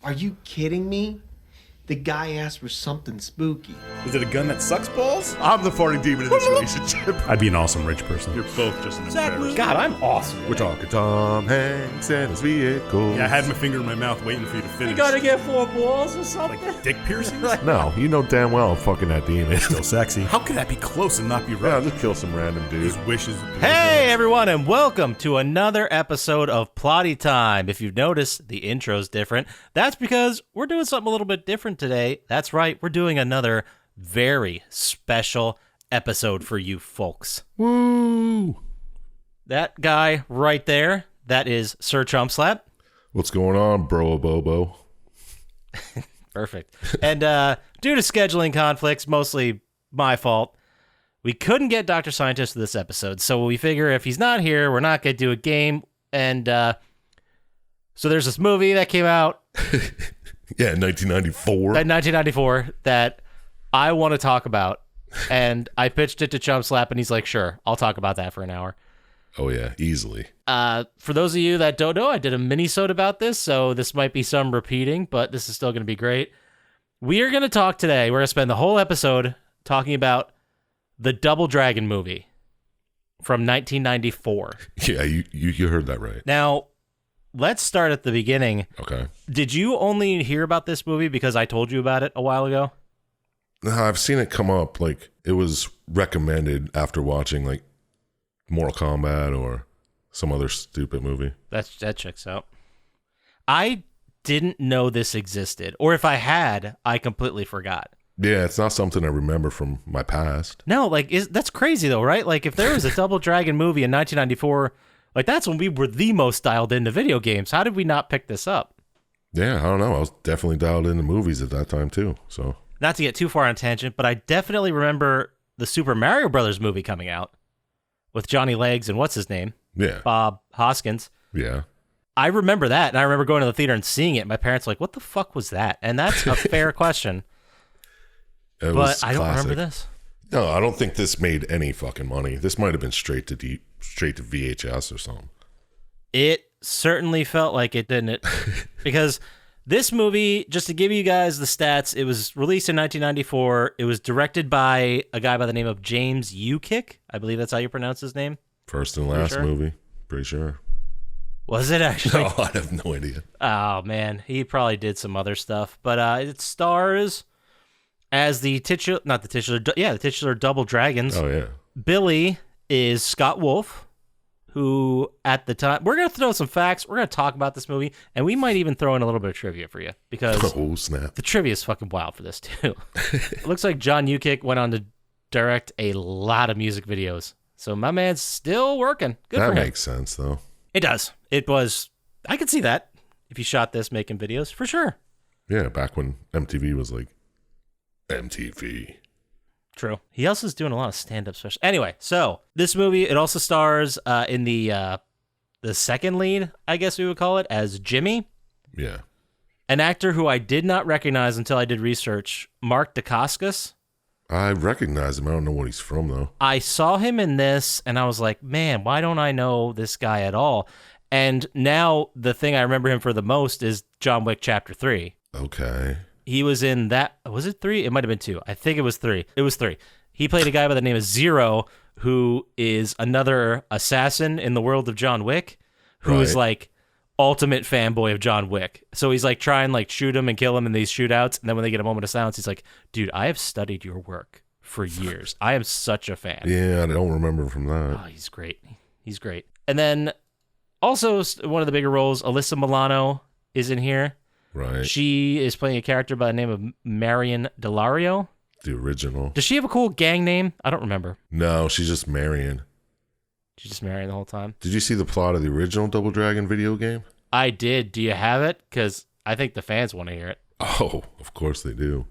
Are you kidding me? The guy asked for something spooky. Is it a gun that sucks balls? I'm the farting demon in this relationship. I'd be an awesome rich person. You're both just an embarrassment. God, I'm awesome. We're talking Tom Hanks and his vehicle. Yeah, I had my finger in my mouth waiting for you to finish. You gotta get 4 balls or something. Like dick piercings? No, you know damn well I'm fucking that demon. Still sexy. How could that be close and not be Yeah, right? just kill some random dude. His wishes. Hey everyone, and welcome to another episode of Plotty Time. If you've noticed, the intro's different. That's because we're doing something a little bit different today. That's right, we're doing another very special episode for you folks. Woo! That guy right there, that is Sir Chump. What's going on, bro Bobo? Perfect. And due to scheduling conflicts, mostly my fault, we couldn't get Dr. Syintist for this episode. So we figure if he's not here, we're not going to do a game. And so there's this movie that came out. Yeah, 1994. In 1994 that I want to talk about. And I pitched it to Chump, and he's like, sure, I'll talk about that for an hour. Oh yeah, easily. For those of you that don't know, I did a mini-sode about this, so this might be some repeating, but this is still going to be great. We are going to talk today. We're going to spend the whole episode talking about the Double Dragon movie from 1994. Yeah, you heard that right. Now, let's start at the beginning. Okay. Did you only hear about this movie because I told you about it a while ago? No, I've seen it come up. Like, it was recommended after watching, like, Mortal Kombat or some other stupid movie. That checks out. I didn't know this existed, or if I had, I completely forgot. Yeah, it's not something I remember from my past. No, like that's crazy though, right? Like if there was a Double Dragon movie in 1994, like that's when we were the most dialed into video games. How did we not pick this up? Yeah, I don't know. I was definitely dialed into movies at that time too. So not to get too far on tangent, but I definitely remember the Super Mario Brothers movie coming out with Johnny Legs and what's his name? yeah, Bob Hoskins. yeah. I remember that, and I remember going to the theater and seeing it. My parents were like, "What the fuck was that?" And that's a fair question. But I don't remember this. No, I don't think this made any fucking money. This might have been straight to VHS or something. It certainly felt like it, didn't it? Because this movie, just to give you guys the stats, it was released in 1994. It was directed by a guy by the name of James Ukick. I believe that's how you pronounce his name. First and last sure? movie. Pretty sure. Was it actually? No, I have no idea. Oh, man. He probably did some other stuff. But it stars as the titular Double Dragons. Oh, yeah. Billy is Scott Wolf, who at the time, we're going to throw some facts. We're going to talk about this movie, and we might even throw in a little bit of trivia for you because Oh, snap. the trivia is fucking wild for this, too. It looks like John Ukick went on to direct a lot of music videos. So my man's still working. Good for him. That makes sense, though. It does. It was, I could see that if you shot this making videos, for sure. Yeah, back when MTV was like MTV. True. He also is doing a lot of stand-up specials. Anyway, so this movie, it also stars in the second lead, I guess we would call it, as Jimmy. Yeah. An actor who I did not recognize until I did research, Mark Dacascos. I recognize him. I don't know what he's from, though. I saw him in this, and I was like, man, why don't I know this guy at all? And now the thing I remember him for the most is John Wick Chapter 3. Okay. He was in that. Was it 3? It might have been 2. I think it was 3. It was 3. He played a guy by the name of Zero, who is another assassin in the world of John Wick, who is like ultimate fanboy of John Wick. So he's like trying like shoot him and kill him in these shootouts, and then when they get a moment of silence, he's like, "Dude, I have studied your work for years. I am such a fan." Yeah, I don't remember from that. Oh, he's great. He's great. And then also one of the bigger roles, Alyssa Milano is in here. Right. She is playing a character by the name of Marion Delario. The original. Does she have a cool gang name? I don't remember. No, she's just Marion. She's just Marion the whole time. Did you see the plot of the original Double Dragon video game? I did. Do you have it? Because I think the fans want to hear it. Oh, of course they do.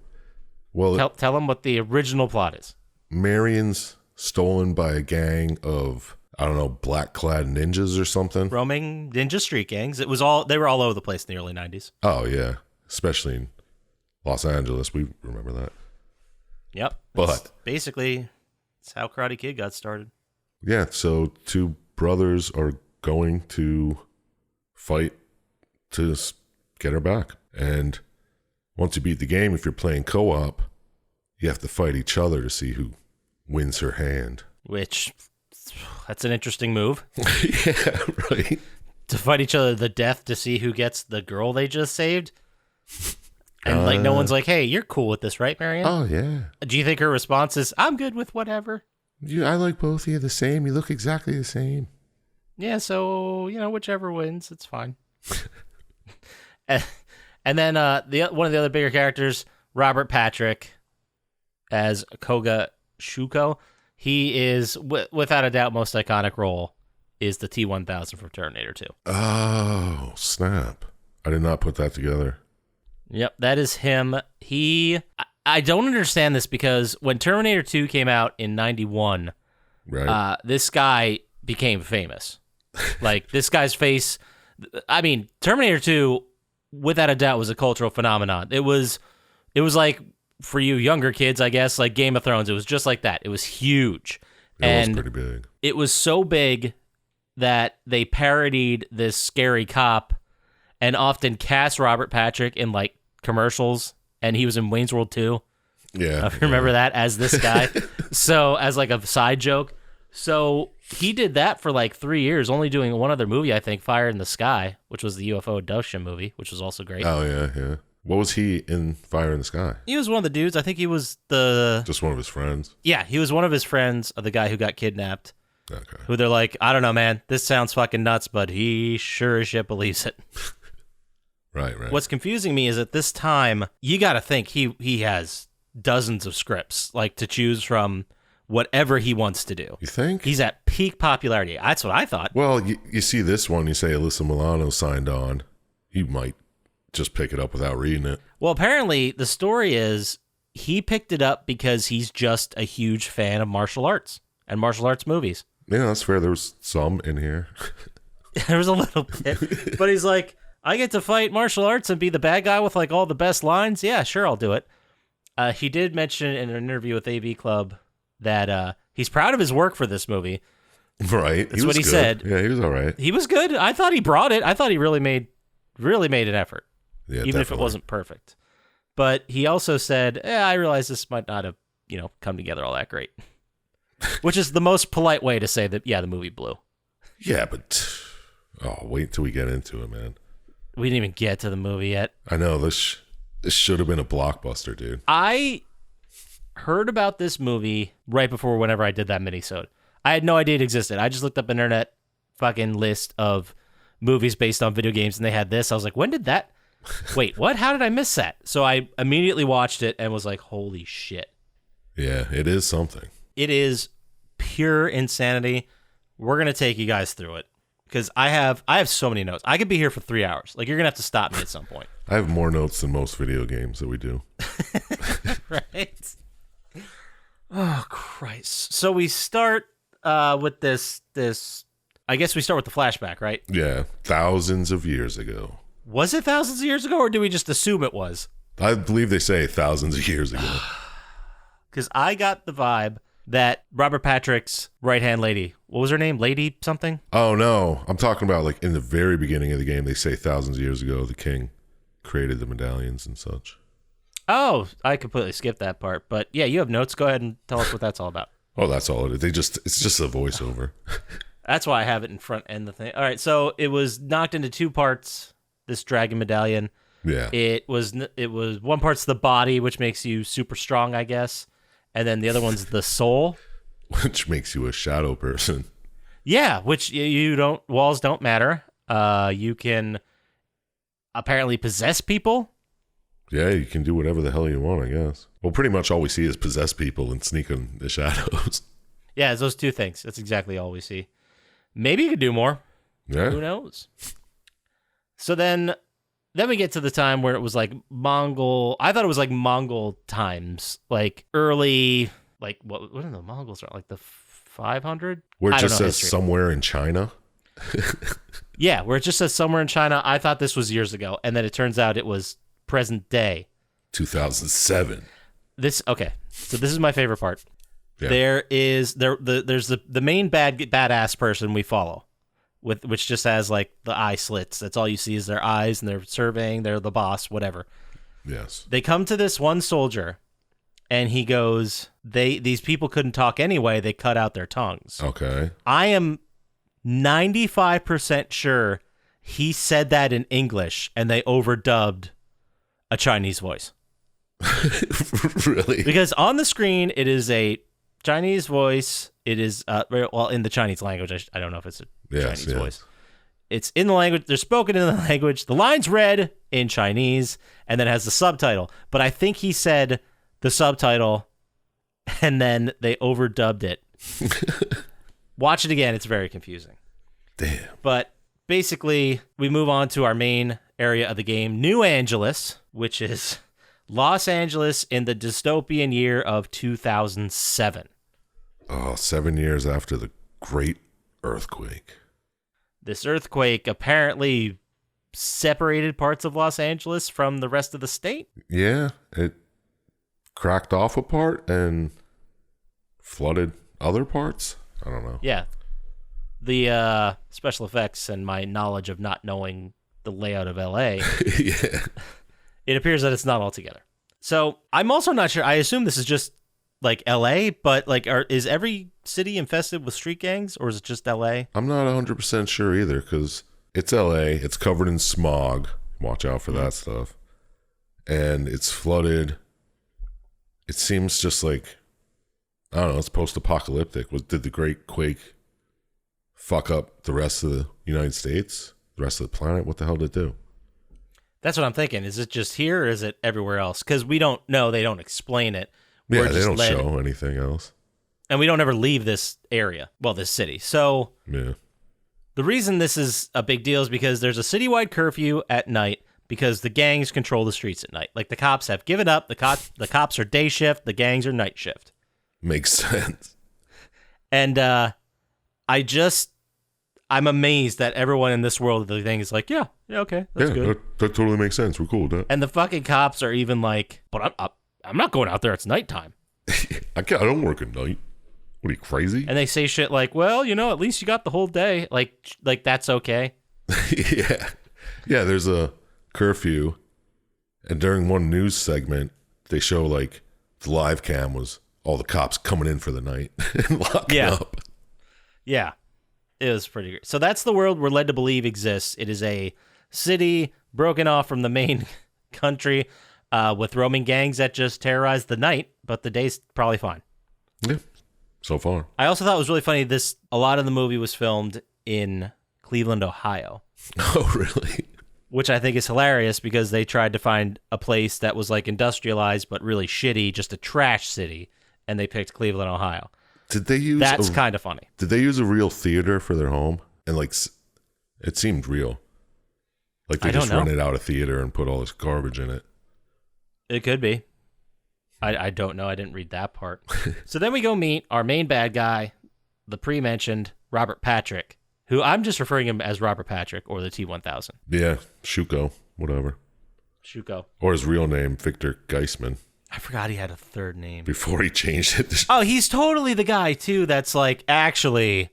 Well, Tell them what the original plot is. Marion's stolen by a gang of, I don't know, black-clad ninjas or something. Roaming ninja street gangs. They were all over the place in the early 90s. Oh, yeah. Especially in Los Angeles. We remember that. Yep. But basically, it's how Karate Kid got started. Yeah, so two brothers are going to fight to get her back. And once you beat the game, if you're playing co-op, you have to fight each other to see who wins her hand. Which, that's an interesting move. Yeah, right. To fight each other to the death to see who gets the girl they just saved. And like no one's like, hey, you're cool with this, right, Marion? Oh, yeah. Do you think her response is, I'm good with whatever? I like both of you the same. You look exactly the same. Yeah, so, whichever wins, it's fine. And then one of the other bigger characters, Robert Patrick, as Koga Shuko. He is, without a doubt, most iconic role is the T-1000 from Terminator 2. Oh, snap. I did not put that together. Yep, that is him. I don't understand this because when Terminator 2 came out in 91, Right. This guy became famous. Like, this guy's face, I mean, Terminator 2, without a doubt, was a cultural phenomenon. It was like, for you younger kids, I guess, like Game of Thrones, it was just like that. It was huge. It was pretty big. It was so big that they parodied this scary cop and often cast Robert Patrick in, like, commercials, and he was in Wayne's World 2. Yeah. Remember that as this guy? So, as like a side joke. So, he did that for like 3 years, only doing one other movie, I think, Fire in the Sky, which was the UFO abduction movie, which was also great. Oh, yeah. What was he in Fire in the Sky? He was one of the dudes. I think he was Just one of his friends? Yeah, he was one of his friends of the guy who got kidnapped. Okay. Who they're like, I don't know, man. This sounds fucking nuts, but he sure as shit believes it. Right. What's confusing me is at this time, you got to think he has dozens of scripts, like, to choose from whatever he wants to do. You think? He's at peak popularity. That's what I thought. Well, you see this one, you say Alyssa Milano signed on. You might just pick it up without reading it. Well, apparently, the story is he picked it up because he's just a huge fan of martial arts and martial arts movies. Yeah, that's fair. There was some in here. There was a little bit. But he's like, I get to fight martial arts and be the bad guy with, like, all the best lines? Yeah, sure, I'll do it. He did mention in an interview with AV Club that he's proud of his work for this movie. Right. That's what he said. Yeah, he was all right. He was good. I thought he brought it. I thought he really made an effort, Yeah, even if it wasn't perfect. But he also said, I realize this might not have, come together all that great. Which is the most polite way to say that, yeah, the movie blew. Yeah, but wait till we get into it, man. We didn't even get to the movie yet. I know, this should have been a blockbuster, dude. I heard about this movie right before whenever I did that minisode. I had no idea it existed. I just looked up internet fucking list of movies based on video games, and they had this. I was like, when did that? Wait, what? How did I miss that? So I immediately watched it and was like, holy shit. Yeah, it is something. It is pure insanity. We're going to take you guys through it because I have so many notes. I could be here for 3 hours. Like, you're going to have to stop me at some point. I have more notes than most video games that we do. Right? Oh, Christ. So we start with this. I guess we start with the flashback, right? Yeah, thousands of years ago. Was it thousands of years ago, or do we just assume it was? I believe they say thousands of years ago. Because I got the vibe that Robert Patrick's right-hand lady, what was her name? Lady something? Oh, no. I'm talking about, like, in the very beginning of the game, they say thousands of years ago, the king created the medallions and such. Oh, I completely skipped that part. But yeah, you have notes. Go ahead and tell us what that's all about. Oh, that's all it is. It's just a voiceover. That's why I have it in front and the thing. All right, so it was knocked into two parts, this dragon medallion. Yeah. It was one part's the body, which makes you super strong, I guess. And then the other one's the soul. Which makes you a shadow person. Yeah, which walls don't matter. You can apparently possess people. Yeah, you can do whatever the hell you want, I guess. Well, pretty much all we see is possess people and sneak in the shadows. Yeah, it's those two things. That's exactly all we see. Maybe you could do more. Yeah. Who knows? So then we get to the time where it was like Mongol. I thought it was like Mongol times, like early, like what are the Mongols are like the 500? Where it just says history. somewhere in China. Yeah, where it just says somewhere in China. I thought this was years ago, and then it turns out it was present day. 2007. Okay. So this is my favorite part. Yeah. There's the main badass person we follow. which just has like the eye slits. That's all you see is their eyes, and they're surveying. They're the boss, whatever. Yes. They come to this one soldier, and he goes, these people couldn't talk anyway. They cut out their tongues. Okay. I am 95% sure he said that in English, and they overdubbed a Chinese voice. Really? Because on the screen, it is a Chinese voice. It is, well, in the Chinese language. I don't know if it's a Chinese voice. It's in the language. They're spoken in the language. The line's read in Chinese, and then has the subtitle. But I think he said the subtitle, and then they overdubbed it. Watch it again. It's very confusing. Damn. But basically, we move on to our main area of the game, New Angeles, which is Los Angeles in the dystopian year of 2007. Oh, 7 years after the great earthquake. This earthquake apparently separated parts of Los Angeles from the rest of the state. Yeah, it cracked off a part and flooded other parts. I don't know. Yeah. The special effects and my knowledge of not knowing the layout of LA, Yeah. it appears that it's not all together. So I'm also not sure. I assume this is just like LA, but like, is every city infested with street gangs, or is it just LA? I'm not 100% sure either, because it's LA. It's covered in smog. Watch out for that stuff. And it's flooded. It seems just like, I don't know, it's post-apocalyptic. Did the Great Quake fuck up the rest of the United States? The rest of the planet? What the hell did it do? That's what I'm thinking. Is it just here, or is it everywhere else? Because we don't know. They don't explain it. Yeah, they don't show anything else. And we don't ever leave this area. Well, this city. So Yeah. the reason this is a big deal is because there's a citywide curfew at night because the gangs control the streets at night. Like, the cops have given up. The cops are day shift. The gangs are night shift. Makes sense. And I'm amazed that everyone in this world of the thing is like, yeah, okay, that's good. That totally makes sense. We're cool with that. And the fucking cops are even like, but I'm not going out there. It's nighttime. I don't work at night. What are you, crazy? And they say shit like, well, at least you got the whole day. Like that's okay. Yeah. Yeah, there's a curfew. And during one news segment, they show like the live cam was all the cops coming in for the night and locking up. Yeah. It was pretty great. So that's the world we're led to believe exists. It is a city broken off from the main country with roaming gangs that just terrorize the night, but the day's probably fine. Yeah, so far. I also thought it was really funny. A lot of the movie was filmed in Cleveland, Ohio. Oh, really? Which I think is hilarious because they tried to find a place that was like industrialized but really shitty, just a trash city, and they picked Cleveland, Ohio. Did they use That's kind of funny. Did they use a real theater for their home? And like, it seemed real. Like they just rented out a theater and put all this garbage in it. It could be. I don't know. I didn't read that part. So then we go meet our main bad guy, the pre-mentioned Robert Patrick, who I'm just referring him as Robert Patrick or the T-1000. Yeah, Shuko, whatever. Shuko. Or his real name, Victor Geisman. I forgot he had a third name. Before he changed it. Oh, he's totally the guy, too, that's like, actually,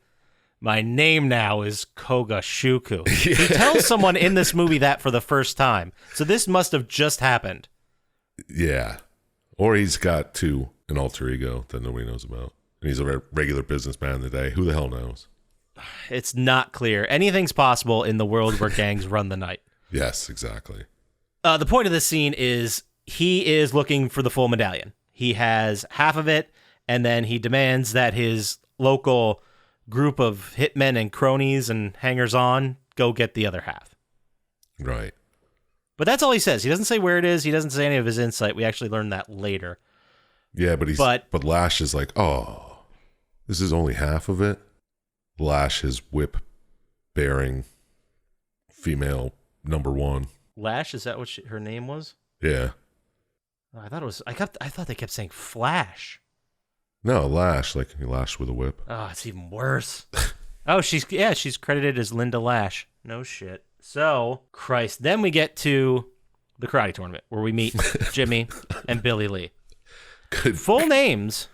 my name now is Koga Shuku. Yeah. He tells someone in this movie that for the first time. So this must have just happened. Yeah. Or he's got an alter ego that nobody knows about. And he's a regular businessman today. Who the hell knows? It's not clear. Anything's possible in the world where gangs run the night. Yes, exactly. The point of this scene is he is looking for the full medallion. He has half of it, and then he demands that his local group of hitmen and cronies and hangers-on go get the other half. Right. But that's all he says. He doesn't say where it is. He doesn't say any of his insight. We actually learn that later. Yeah, but Lash is like, oh, this is only half of it. Lash, his whip-bearing female number one. Lash, is that what her name was? Yeah. Oh, I thought they kept saying Flash. No, Lash, like he lashed with a whip. Oh, it's even worse. Oh, she's credited as Linda Lash. No shit. So, Christ. Then we get to the karate tournament where we meet Jimmy and Billy Lee. Good. Full names.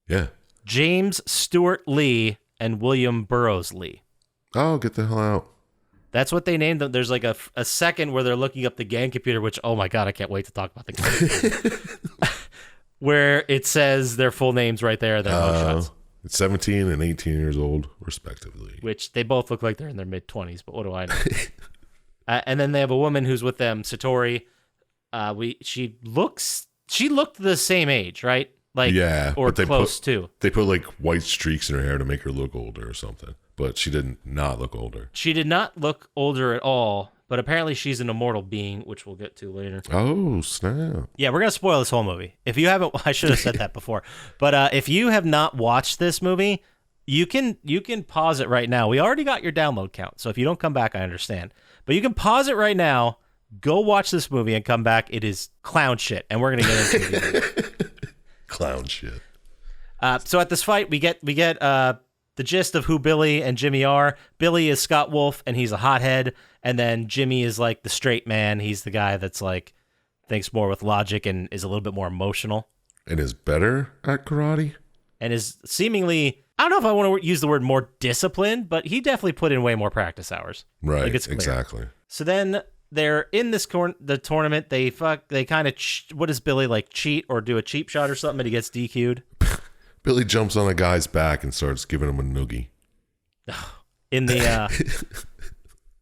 Yeah. James Stewart Lee and William Burroughs Lee. Oh, get the hell out. That's what they named them. There's like a second where they're looking up the gang computer, which, oh my God, I can't wait to talk about the gang computer. Where it says their full names right there, their mugshots. It's 17 and 18 years old, respectively. Which they both look like they're in their mid-20s, but what do I know? And then they have a woman who's with them, Satori. She looked the same age, right? Like, yeah, or but close too. They put like white streaks in her hair to make her look older or something. But she did not look older. She did not look older at all, but apparently she's an immortal being, which we'll get to later. Oh, snap. Yeah, we're going to spoil this whole movie. If you haven't, I should have said that before. But if you have not watched this movie, you can pause it right now. We already got your download count, so if you don't come back, I understand. But you can pause it right now, go watch this movie, and come back. It is clown shit, and we're going to get into it. Clown shit. So at this fight, we get the gist of who Billy and Jimmy are. Billy is Scott Wolf, and he's a hothead. And then Jimmy is like the straight man. He's the guy that's like thinks more with logic and is a little bit more emotional. And is better at karate? And is seemingly, I don't know if I want to use the word more disciplined, but he definitely put in way more practice hours. Right, like it's clear. exactly. So then they're in this the tournament. They kind of, what does Billy like, cheat or do a cheap shot or something, and he gets DQ'd? Billy jumps on a guy's back and starts giving him a noogie. In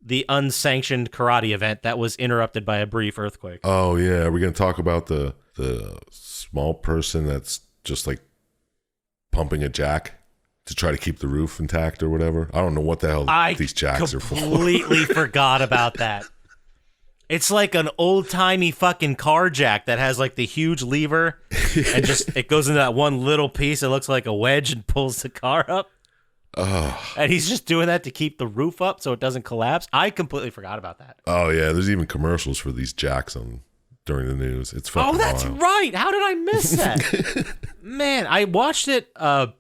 the unsanctioned karate event that was interrupted by a brief earthquake. Oh, yeah. Are we going to talk about the small person that's just like pumping a jack to try to keep the roof intact or whatever? I don't know what the hell these jacks are for. I completely forgot about that. It's like an old-timey fucking car jack that has like the huge lever and just it goes into that one little piece. It looks like a wedge and pulls the car up. Oh. And he's just doing that to keep the roof up so it doesn't collapse. I completely forgot about that. Oh, yeah. There's even commercials for these jacks during the news. It's fucking that's wild. right. How did I miss that? Man, I watched it a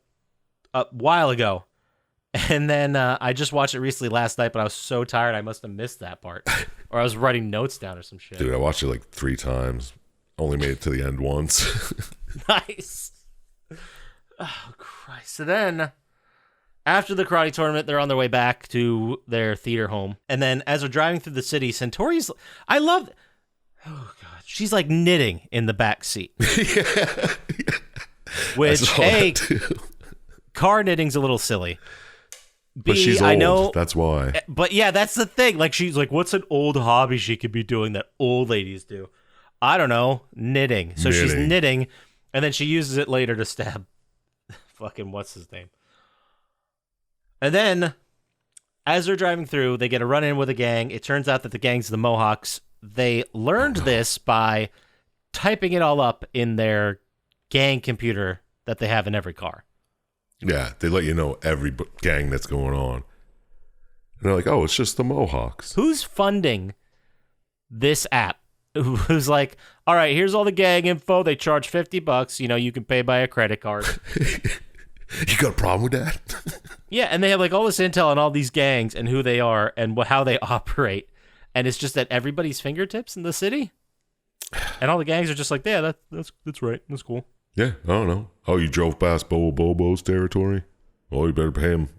while ago. And then I just watched it recently last night, but I was so tired I must have missed that part. Or I was writing notes down or some shit. Dude, I watched it like 3 times. Only made it to the end once. Nice. Oh, Christ. So then, after the karate tournament, they're on their way back to their theater home. And then as they're driving through the city, Centauri's... I love... Oh, God. She's like knitting in the back seat. Yeah. Which, A, car knitting's a little silly. But she's old. I know, that's why. But yeah, that's the thing. Like, she's like, what's an old hobby she could be doing that old ladies do? I don't know. Knitting. So she's knitting, and then she uses it later to stab fucking what's his name. And then, as they're driving through, they get a run-in with a gang. It turns out that the gang's the Mohawks. They learned this by typing it all up in their gang computer that they have in every car. Yeah, they let you know every gang that's going on. And they're like, oh, it's just the Mohawks. Who's funding this app? Who's like, all right, here's all the gang info. They charge $50. You know, you can pay by a credit card. You got a problem with that? Yeah, and they have like all this intel on all these gangs and who they are and how they operate. And it's just at everybody's fingertips in the city. And all the gangs are just like, yeah, that's right. That's cool. Yeah, I don't know. Oh, you drove past Bobo's territory? Well, you better pay him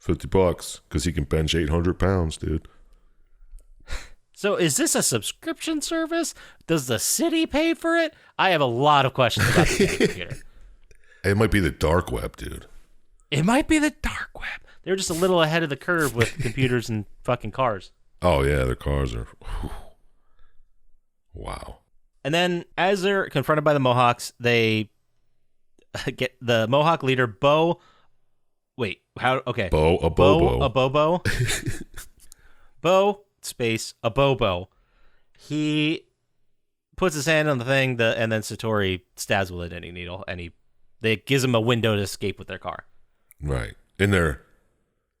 $50 because he can bench 800 pounds, dude. So is this a subscription service? Does the city pay for it? I have a lot of questions about the gang computer. It might be the dark web, dude. It might be the dark web. They're just a little ahead of the curve with computers and fucking cars. Oh, yeah, their cars are... Whew. Wow. And then, as they're confronted by the Mohawks, they get the Mohawk leader, Bo. Wait, how? Okay. Bo Abobo. Bo, space, Abobo. He puts his hand on the thing, and then Satori stabs with a knitting needle, and they gives him a window to escape with their car. Right. In there.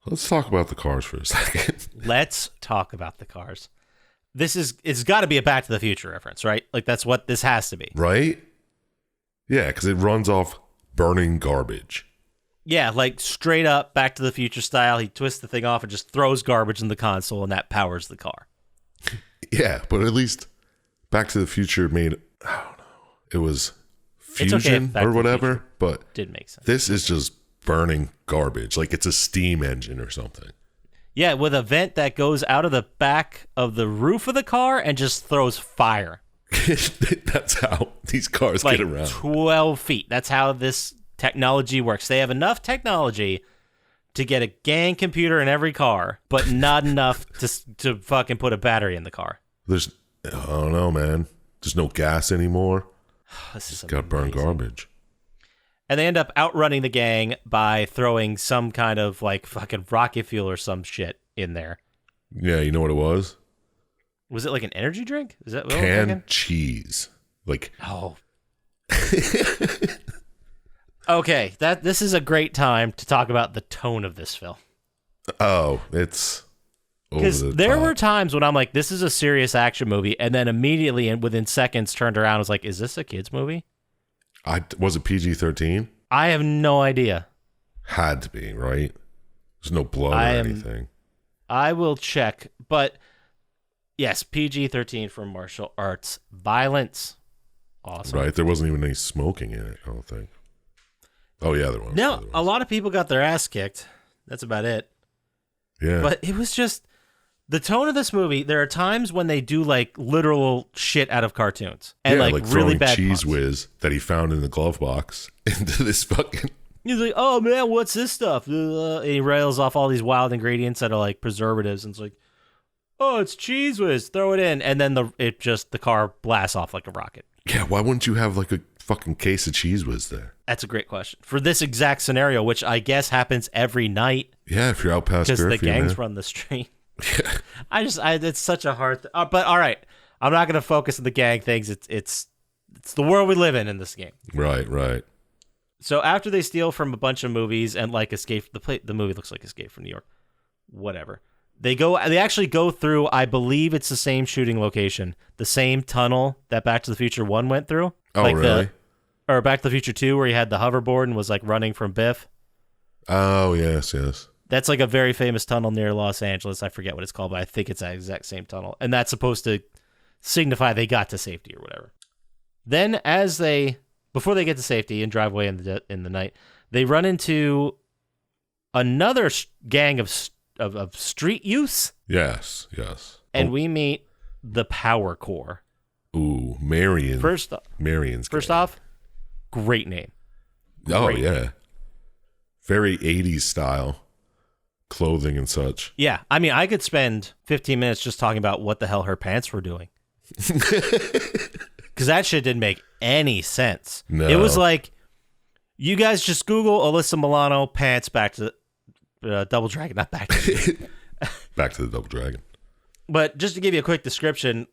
Let's talk about the cars for a second. Let's talk about the cars. It's got to be a Back to the Future reference, right? Like, that's what this has to be. Right? Yeah, because it runs off burning garbage. Yeah, like straight up Back to the Future style. He twists the thing off and just throws garbage in the console, and that powers the car. Yeah, but at least Back to the Future made, I don't know, it was fusion or whatever, but did make sense. This is just burning garbage. Like it's a steam engine or something. Yeah, with a vent that goes out of the back of the roof of the car and just throws fire. That's how these cars Like get around. 12 feet. That's how this technology works. They have enough technology to get a gang computer in every car, but not enough to fucking put a battery in the car. I don't know, man. There's no gas anymore. This is Got to burn amazing. garbage. And they end up outrunning the gang by throwing some kind of like fucking rocket fuel or some shit in there. Yeah, you know what it was? Was it like an energy drink? Is that what it was thinking? Canned cheese. Like, Oh. Okay, this is a great time to talk about the tone of this film. oh, it's over Because the there top. were times when I'm like, this is a serious action movie, and then immediately and within seconds turned around and was like, is this a kid's movie? Was it PG-13? I have no idea. Had to be, right? There's no blood I or am- anything. I will check, but yes, PG-13 for martial arts violence. Awesome. Right? There wasn't even any smoking in it, I don't think. Oh, yeah, there was. No, Yeah, there a was. lot of people got their ass kicked. That's about it. Yeah. But it was just the tone of this movie. There are times when they do like literal shit out of cartoons and yeah, like, like really throwing bad cheese puns. whiz that he found in the glove box into this fucking... He's like, "Oh man, what's this stuff?" And he rails off all these wild ingredients that are like preservatives, and it's like, "Oh, it's cheese whiz. Throw it in," and then the car blasts off like a rocket. Yeah, why wouldn't you have like a fucking case of cheese whiz there? That's a great question for this exact scenario, which I guess happens every night Yeah, if you're out past because curfew, the gangs man. run the street. Yeah. It's such a hard. But all right, I'm not gonna focus on the gang things. It's the world we live in this game. Right. So after they steal from a bunch of movies and like escape the movie looks like Escape from New York, whatever. They actually go through, I believe it's the same shooting location, the same tunnel that Back to the Future 1 went through. Oh, like really? Or Back to the Future 2 where he had the hoverboard and was like running from Biff. Oh, yes. That's like a very famous tunnel near Los Angeles. I forget what it's called, but I think it's that exact same tunnel. And that's supposed to signify they got to safety or whatever. Then before they get to safety and drive away in the night, they run into another gang of street youths, Yes. and we meet the Power Core. Ooh, Marion. First First off, great name. Oh, great yeah. name. Very 80s style clothing and such. Yeah, I mean, I could spend 15 minutes just talking about what the hell her pants were doing. Because that shit didn't make any sense. No. It was like, you guys just Google Alyssa Milano pants Back to Double Dragon, not Back to Back to the Double Dragon. But just to give you a quick description,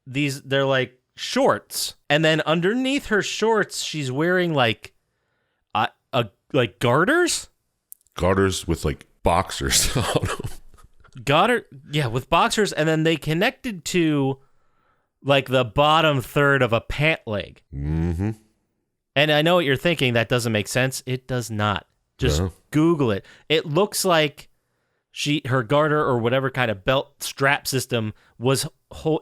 they're like shorts, and then underneath her shorts, she's wearing like like garters. Garters with like boxers on them. With boxers, and then they connected to like the bottom third of a pant leg. Mm-hmm. And I know what you're thinking. That doesn't make sense. It does not. Just No. Google it. It looks like her garter or whatever kind of belt strap system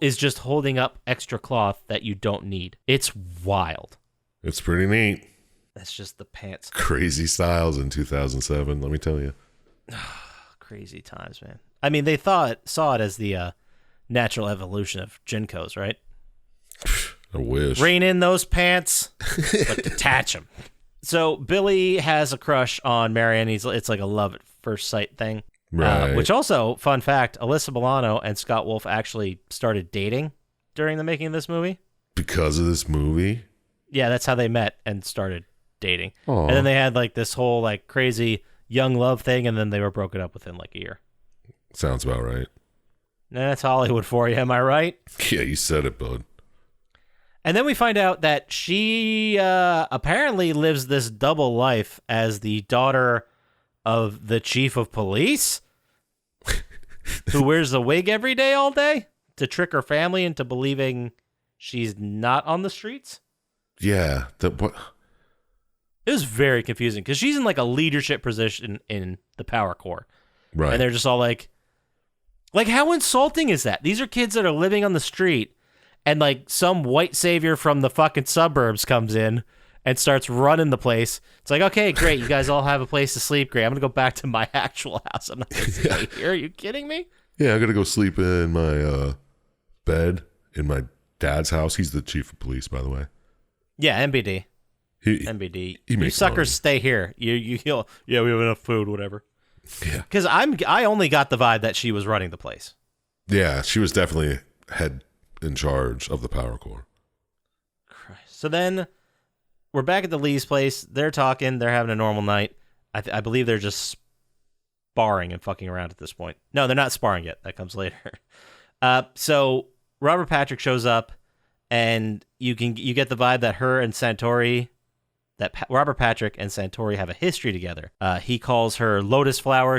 is just holding up extra cloth that you don't need. It's wild. It's pretty neat. That's just the pants. Crazy styles in 2007, let me tell you. Crazy times, man. I mean, they saw it as the natural evolution of Jinkos, right? I wish. Rein in those pants, but detach them. So Billy has a crush on Marion. It's like a love at first sight thing. Right. Which also, fun fact, Alyssa Milano and Scott Wolf actually started dating during the making of this movie. Because of this movie? Yeah, that's how they met and started dating. Aw. And then they had like this whole like crazy young love thing, and then they were broken up within like a year. Sounds about right. That's Hollywood for you, am I right? Yeah, you said it, bud. And then we find out that she apparently lives this double life as the daughter of the chief of police, who wears a wig every day all day to trick her family into believing she's not on the streets. Yeah. What? It was very confusing because she's in like a leadership position in the Power Corps. Right. And they're just all like how insulting is that? These are kids that are living on the street, and like some white savior from the fucking suburbs comes in and starts running the place. It's like, okay, great. You guys all have a place to sleep. Great. I'm going to go back to my actual house. I'm not going to stay here. Are you kidding me? Yeah, I got to go sleep in my bed in my dad's house. He's the chief of police, by the way. Yeah, MBD. MBD. He You makes suckers money. stay here. You'll, yeah, we have enough food, whatever. Yeah. Because I only got the vibe that she was running the place. Yeah, she was definitely head in charge of the power core. Christ. So then we're back at the Lee's place. They're talking. They're having a normal night. I believe they're just sparring and fucking around at this point. No, they're not sparring yet. That comes later. So Robert Patrick shows up, and you get the vibe that her and Santori, Robert Patrick and Santori have a history together. He calls her Lotus Flower.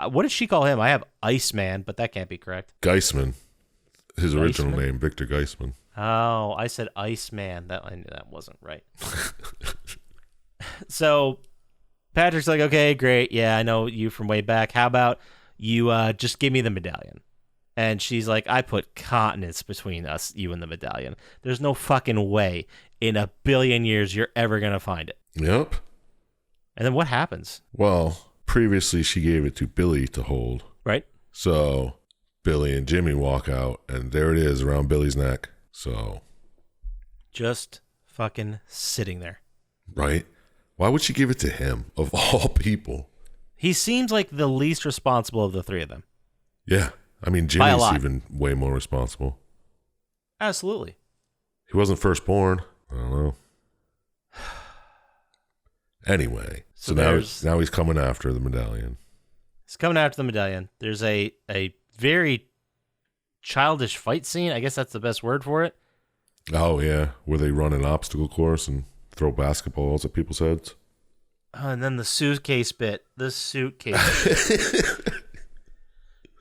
What did she call him? I have Iceman, but that can't be correct. Geisman. His original Geisman? name, Victor Geisman. Oh, I said Iceman. I knew that wasn't right. So Patrick's like, okay, great. Yeah, I know you from way back. How about you just give me the medallion? And she's like, I put continents between us, you and the medallion. There's no fucking way in a billion years you're ever going to find it. Yep. And then what happens? Well, previously she gave it to Billy to hold. Right? So Billy and Jimmy walk out, and there it is around Billy's neck. So. Just fucking sitting there. Right? Why would she give it to him, of all people? He seems like the least responsible of the three of them. Yeah. I mean, By a Jimmy's lot. even way more responsible. Absolutely. He wasn't firstborn. I don't know. Anyway, so now he's coming after the medallion. He's coming after the medallion. There's a very childish fight scene. I guess that's the best word for it. Oh, yeah. Where they run an obstacle course and throw basketballs at people's heads. And then the suitcase bit. The suitcase bit.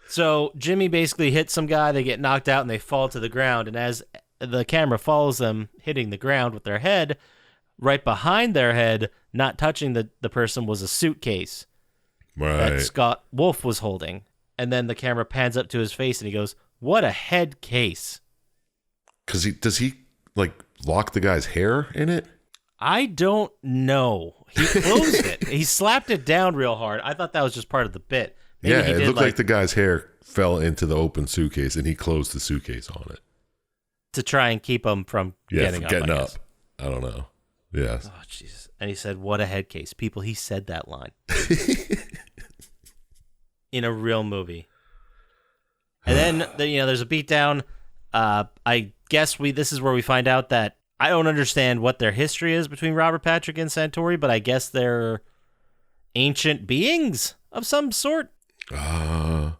So Jimmy basically hits some guy. They get knocked out and they fall to the ground. And as the camera follows them hitting the ground with their head, right behind their head, not touching the person, was a suitcase that Right. Scott Wolf was holding. And then the camera pans up to his face and he goes, "What a head case." Because does he, like, lock the guy's hair in it? I don't know. He closed it. He slapped it down real hard. I thought that was just part of the bit. Maybe Yeah, he it did looked like the guy's hair fell into the open suitcase, and he closed the suitcase on it. to try and keep him from Yeah, getting from up. getting I up. guess. I don't know. Yes. Oh, Jesus. And he said, "What a head case." People, he said that line in a real movie. And then, there's a beatdown. I guess this is where we find out that I don't understand what their history is between Robert Patrick and Santori, but I guess they're ancient beings of some sort. I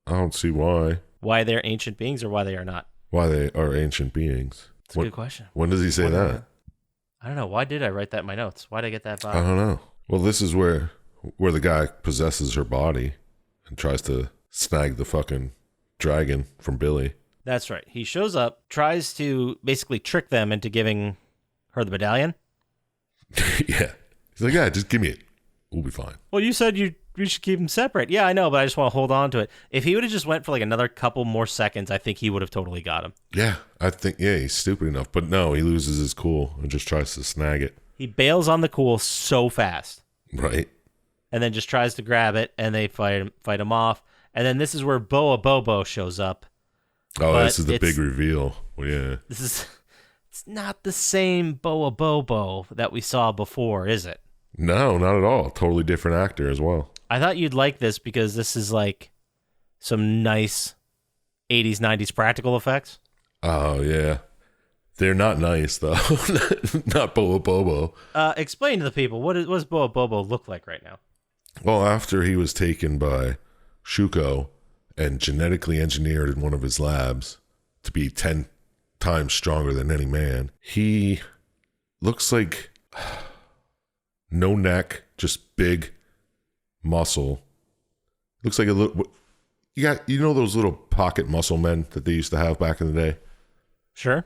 don't see why. Why they're ancient beings or why they are not? Why they are ancient beings. It's a good question. When does he say that? I don't know. Why did I write that in my notes? Why did I get that vibe? I don't know. Well, this is where the guy possesses her body and tries to snag the fucking dragon from Billy. That's right. He shows up, tries to basically trick them into giving her the medallion. Yeah. He's like, yeah, just give me it. We'll be fine. Well, you said we should keep them separate. Yeah, I know, but I just want to hold on to it. If he would have just went for like another couple more seconds, I think he would have totally got him. Yeah, I think, he's stupid enough. But no, he loses his cool and just tries to snag it. He bails on the cool so fast. Right. And then just tries to grab it, and they fight him off. And then this is where Boa Bobo shows up. Oh, But this is the big reveal. Well, yeah. It's not the same Boa Bobo that we saw before, is it? No, not at all. Totally different actor as well. I thought you'd like this because this is like some nice 80s, 90s practical effects. Oh, yeah. They're not nice, though. Not Boa Bobo. Explain to the people, what does Boa Bobo look like right now? Well, after he was taken by Shuko and genetically engineered in one of his labs to be 10 times stronger than any man, he looks like no neck, just big muscle. Looks like a little... You know those little pocket muscle men that they used to have back in the day? Sure.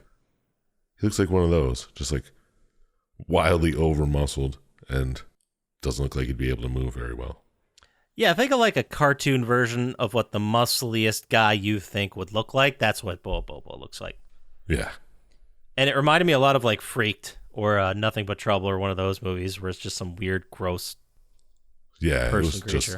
He looks like one of those, just like wildly over muscled and doesn't look like he'd be able to move very well. Yeah, think of like a cartoon version of what the muscliest guy you think would look like. That's what Boa Bobo looks like. Yeah. And it reminded me a lot of like Freaked or Nothing But Trouble, or one of those movies where it's just some weird, gross Yeah, person it was creature. just.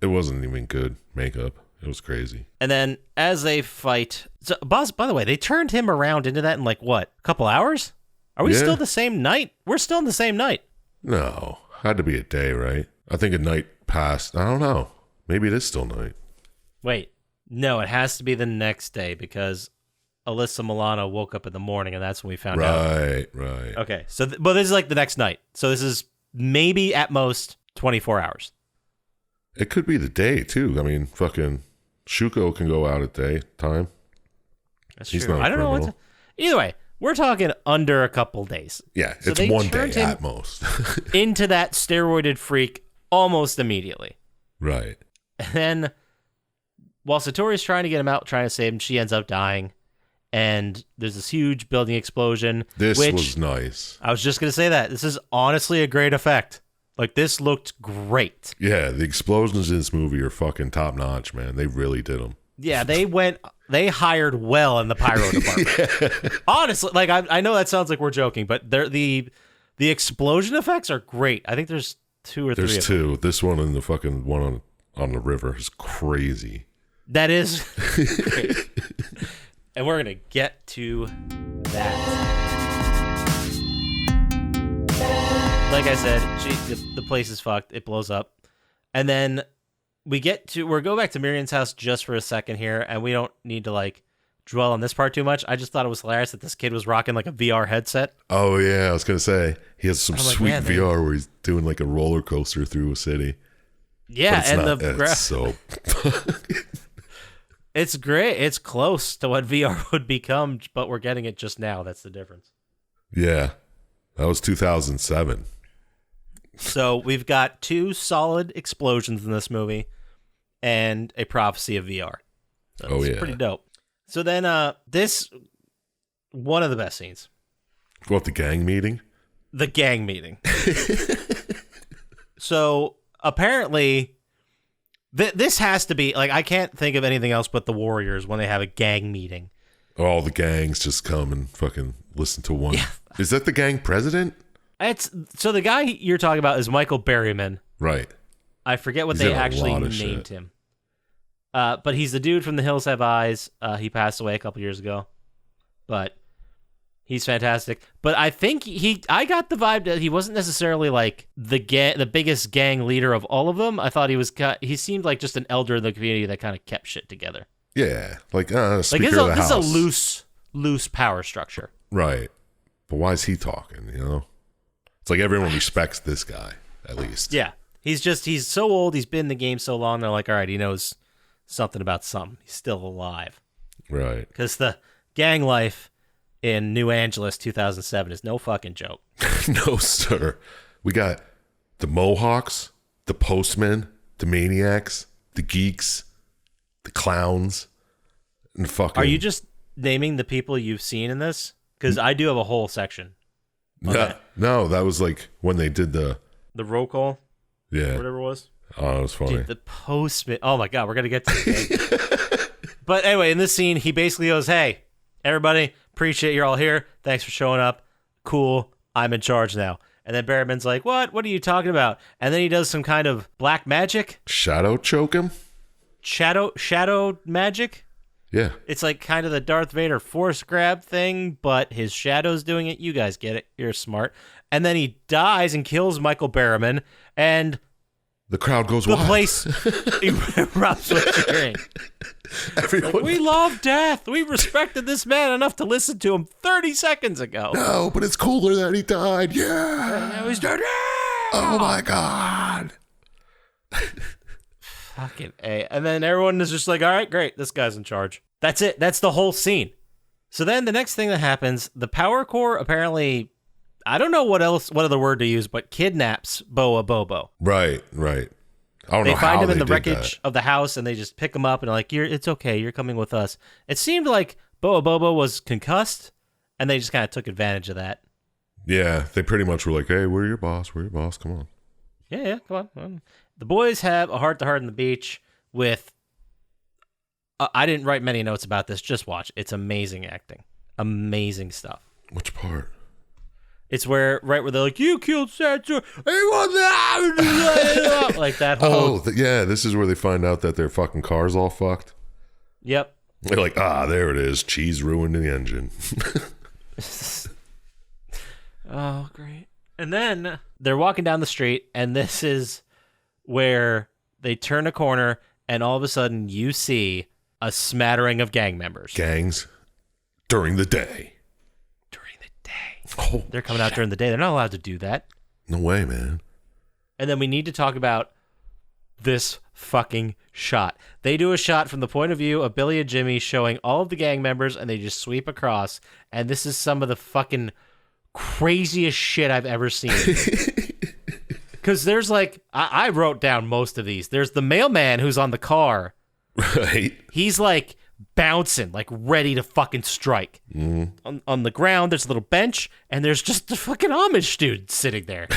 It wasn't even good makeup. It was crazy. And then as they fight, so boss. By the way, they turned him around into that in like what, a couple hours? Are we Yeah. still the same night? We're still in the same night. No, had to be a day, right? I think a night passed. I don't know. Maybe it is still night. Wait, no, it has to be the next day because Alyssa Milano woke up in the morning, and that's when we found out. Right. Okay, so but this is like the next night. So this is maybe at most 24 hours. It could be the day too. I mean, fucking Shuko can go out at daytime. That's He's true. not a I don't know what. criminal. Either way, we're talking under a couple days. Yeah, So it's they one day turned him- at most. Into that steroided freak almost immediately. Right. And then while Satori's trying to get him out, trying to save him, she ends up dying. And there's this huge building explosion. This which, was nice. I was just going to say that. This is honestly a great effect. Like, this looked great. Yeah, the explosions in this movie are fucking top notch, man. They really did them. Yeah, they hired well in the pyro department. Honestly, like, I know that sounds like we're joking, but the explosion effects are great. I think there's two or three There's of them. two. This one and the fucking one on the river is crazy. That is great. And we're going to get to that. Like I said, the place is fucked. It blows up. And then we'll go back to Miriam's house just for a second here, and we don't need to like dwell on this part too much. I just thought it was hilarious that this kid was rocking like a VR headset. Oh yeah, I was gonna say he has some I'm like, sweet man, VR where he's doing like a roller coaster through a city. Yeah, But it's and not, it's so it's great. It's close to what VR would become, but we're getting it just now. That's the difference. yeah. That was 2007. So we've got two solid explosions in this movie and a prophecy of VR. So Oh, it's yeah. pretty dope. So then this one of the best scenes. What, the gang meeting? The gang meeting. So apparently this has to be like, I can't think of anything else but the Warriors when they have a gang meeting. All the gangs just come and fucking listen to one. Is that the gang president? So the guy you're talking about is Michael Berryman. Right. I forget what He's they in a actually lot of named shit. him. But he's the dude from The Hills Have Eyes. He passed away a couple years ago. But he's fantastic. But I think I got the vibe that he wasn't necessarily like the biggest gang leader of all of them. I thought he seemed like just an elder in the community that kind of kept shit together. Yeah. Like, Like Speaker this of the is a House. loose power structure. Right. But why is he talking, you know? It's like everyone respects this guy, at least. Yeah. He's so old, he's been in the game so long, they're like, all right, he knows something about something. He's still alive. Right. Because the gang life in New Angeles 2007 is no fucking joke. No, sir. We got the Mohawks, the Postmen, the Maniacs, the Geeks, the Clowns, and fucking... Are you just naming the people you've seen in this? Because I do have a whole section. No, that was like when they did the... The roll call, Yeah. whatever it was. Oh, that was funny. Dude, the postman. Oh my God, we're going to get to it. But anyway, in this scene, he basically goes, hey, everybody, appreciate you're all here. Thanks for showing up. Cool. I'm in charge now. And then Barrowman's like, what? What are you talking about? And then he does some kind of black magic. Shadow choke him? Shadow magic. Yeah. It's like kind of the Darth Vader force grab thing, but his shadow's doing it. You guys get it. You're smart. And then he dies and kills Michael Berryman, and The crowd goes the wild. place erupts with cheering. Everyone... Like, we love death. We respected this man enough to listen to him 30 seconds ago. No, but it's cooler that he died. Yeah. Now he's dead. Oh, my God. Fucking A. And then everyone is just like, all right, great. This guy's in charge. That's it. That's the whole scene. So then the next thing that happens, the Power Core apparently, I don't know what other word to use, but kidnaps Boa Bobo. Right. I don't They know find how him in they the did wreckage of the house, and they just pick him up and are like, it's okay. You're coming with us. It seemed like Boa Bobo was concussed, and they just kind of took advantage of that. that. Yeah, they pretty much were like, hey, we're your boss. Come on. Yeah, come on. The boys have a heart-to-heart on the beach with... I didn't write many notes about this. Just watch. It's amazing acting. Amazing stuff. Which part? It's where they're like, you killed Sansa. Like that whole. This is where they find out that their fucking car's all fucked. Yep. They're like, there it is. Cheese ruined the engine. Oh, great. And then they're walking down the street, and this is where they turn a corner, and all of a sudden you see a smattering of gang members. Gangs during the day. Oh, They're coming out during the day. They're not allowed to do that. no way, man. And then we need to talk about this fucking shot. They do a shot from the point of view of Billy and Jimmy showing all of the gang members, and they just sweep across. And this is some of the fucking craziest shit I've ever seen. Because there's like, I wrote down most of these. There's the mailman who's on the car. Right. He's like bouncing, like ready to fucking strike. On the ground, there's a little bench, and there's just the fucking Amish dude sitting there.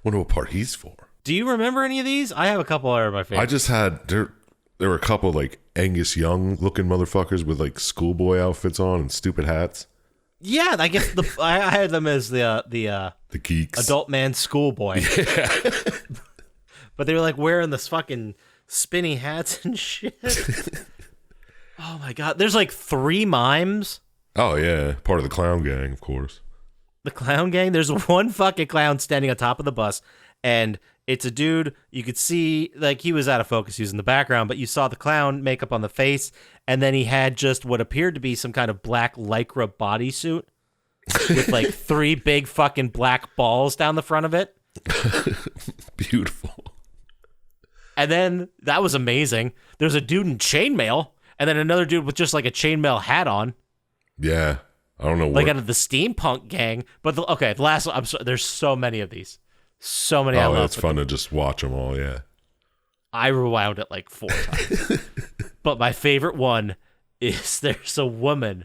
Wonder what part he's for. Do you remember any of these? I have a couple that are my favorite. I just had there were a couple like Angus Young looking motherfuckers with like schoolboy outfits on and stupid hats. Yeah, I guess I had them as the geeks, adult man schoolboy. Yeah. But they were like wearing this fucking spinny hats and shit. Oh my god, there's like 3 mimes. Oh yeah, part of the clown gang, of course. The clown gang. There's one fucking clown standing on top of the bus, and it's a dude. You could see like he was out of focus using the background, but you saw the clown makeup on the face, and then he had just what appeared to be some kind of black lycra bodysuit with like 3 big fucking black balls down the front of it. Beautiful. And then that was amazing. There's a dude in chainmail, and then another dude with just like a chainmail hat on. Yeah, I don't know. Like out of the steampunk gang. But the last one, there's so many of these. So many. Oh, it's fun to just watch them all. Yeah. I rewound it like 4 times. But my favorite one is there's a woman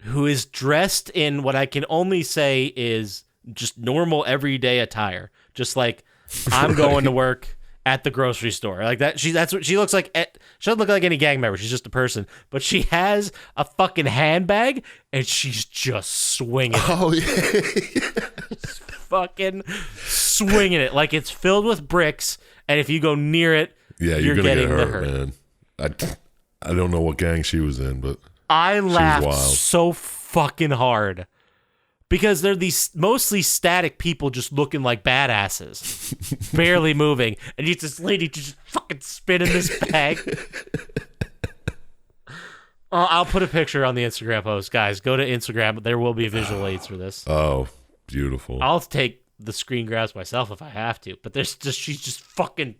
who is dressed in what I can only say is just normal everyday attire. Just like I'm going to work at the grocery store. Like that. That's what she looks like. She doesn't look like any gang member. She's just a person. But she has a fucking handbag and she's just swinging it. Oh, yeah. Fucking swinging it like it's filled with bricks, and if you go near it, yeah, you're gonna get hurt, man. I don't know what gang she was in, but I laughed so fucking hard because they're these mostly static people just looking like badasses, barely moving, and it's this lady just fucking spinning this bag. I'll put a picture on the Instagram post, guys. Go to Instagram. There will be visual aids for this. Oh. Beautiful. I'll take the screen grabs myself if I have to, but she's just fucking.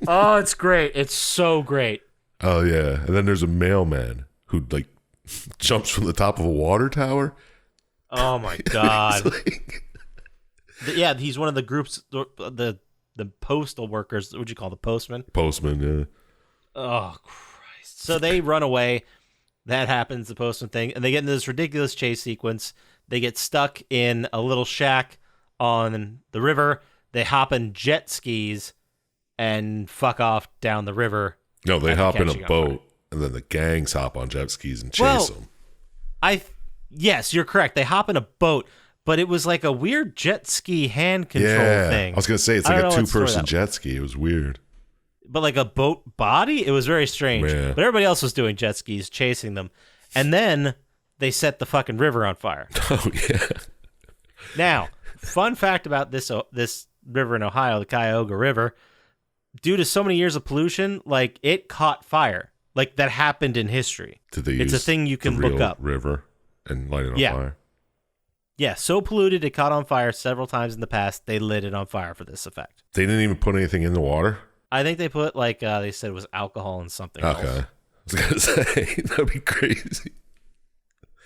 Oh, it's great! It's so great. Oh yeah, and then there's a mailman who like jumps from the top of a water tower. Oh my god! Yeah, he's one of the groups. The postal workers. What would you call the postman? Postman, yeah. Oh Christ! So they run away. That happens, the postman thing, and they get into this ridiculous chase sequence. They get stuck in a little shack on the river. They hop in jet skis and fuck off down the river. No, they hop in a boat, and then the gangs hop on jet skis and chase them. Yes, you're correct. They hop in a boat, but it was like a weird jet ski hand control thing. I was going to say, it's like a 2-person jet ski. It was weird. But like a boat body? It was very strange. Yeah. But everybody else was doing jet skis, chasing them. And then they set the fucking river on fire. Oh, yeah. Now, fun fact about this river in Ohio, the Cuyahoga River, due to so many years of pollution, like it caught fire. Like that happened in history. It's a thing you can look up. River and light it on fire. Yeah, so polluted it caught on fire several times in the past. They lit it on fire for this effect. They didn't even put anything in the water? I think they put like they said it was alcohol and something else. Okay. I was going to say, that'd be crazy.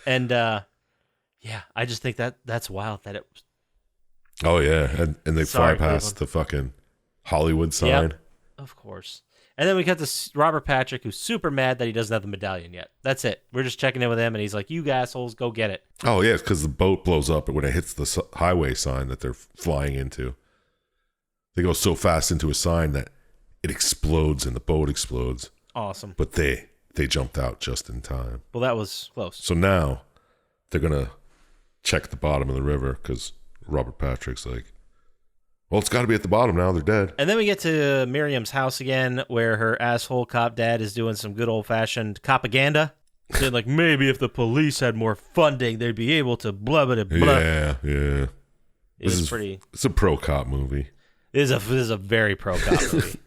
And yeah, I just think that's wild that it was. Oh yeah, and they fly past the fucking Hollywood sign. Yep, of course. And then we got this Robert Patrick who's super mad that he doesn't have the medallion yet. That's it. We're just checking in with him, and he's like, "You assholes, go get it." Oh yeah, it's because the boat blows up when it hits the highway sign that they're flying into. They go so fast into a sign that it explodes and the boat explodes. Awesome. But they jumped out just in time. Well, that was close. So now they're going to check the bottom of the river because Robert Patrick's like, well, it's got to be at the bottom now. They're dead. And then we get to Miriam's house again, where her asshole cop dad is doing some good old-fashioned propaganda. Saying, like, maybe if the police had more funding, they'd be able to blah, blah, blah. Yeah. It's a pro-cop movie. This is a very pro-cop movie.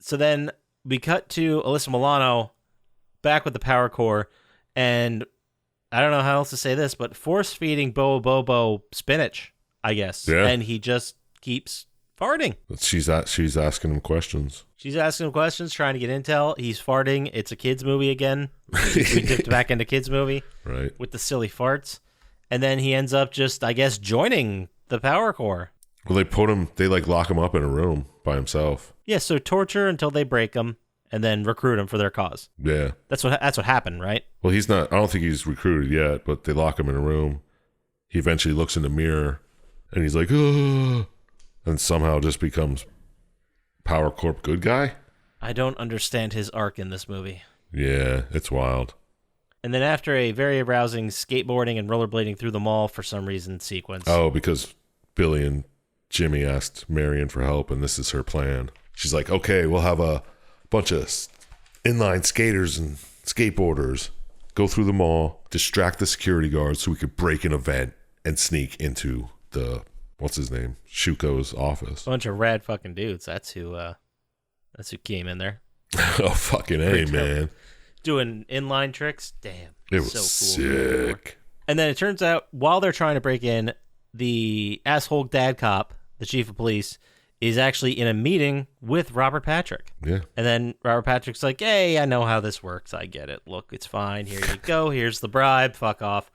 So then we cut to Alyssa Milano back with the Power Core, and I don't know how else to say this, but force-feeding Bobo spinach, I guess. Yeah. And he just keeps farting. She's asking him questions. She's asking him questions, trying to get intel. He's farting. It's a kid's movie again. We dipped back into kids' movie. Right. With the silly farts. And then he ends up just, I guess, joining the Power Core. Well, they lock him up in a room by himself. Yeah, so torture until they break him and then recruit him for their cause. Yeah. That's what happened, right? Well, I don't think he's recruited yet, but they lock him in a room. He eventually looks in the mirror and he's like, oh, and somehow just becomes Power Corp good guy. I don't understand his arc in this movie. Yeah, it's wild. And then after a very arousing skateboarding and rollerblading through the mall for some reason sequence. Oh, because Billy and Jimmy asked Marion for help, and this is her plan. She's like, okay, we'll have a bunch of inline skaters and skateboarders go through the mall, distract the security guards so we could break an event and sneak into the, what's his name, Shuko's office. Bunch of rad fucking dudes. That's who came in there. Oh, fucking A, man. Doing inline tricks. Damn. It was so cool. sick. And then it turns out while they're trying to break in, the asshole dad cop, the chief of police, is actually in a meeting with Robert Patrick. Yeah. And then Robert Patrick's like, hey, I know how this works. I get it. Look, it's fine. Here you go. Here's the bribe. Fuck off.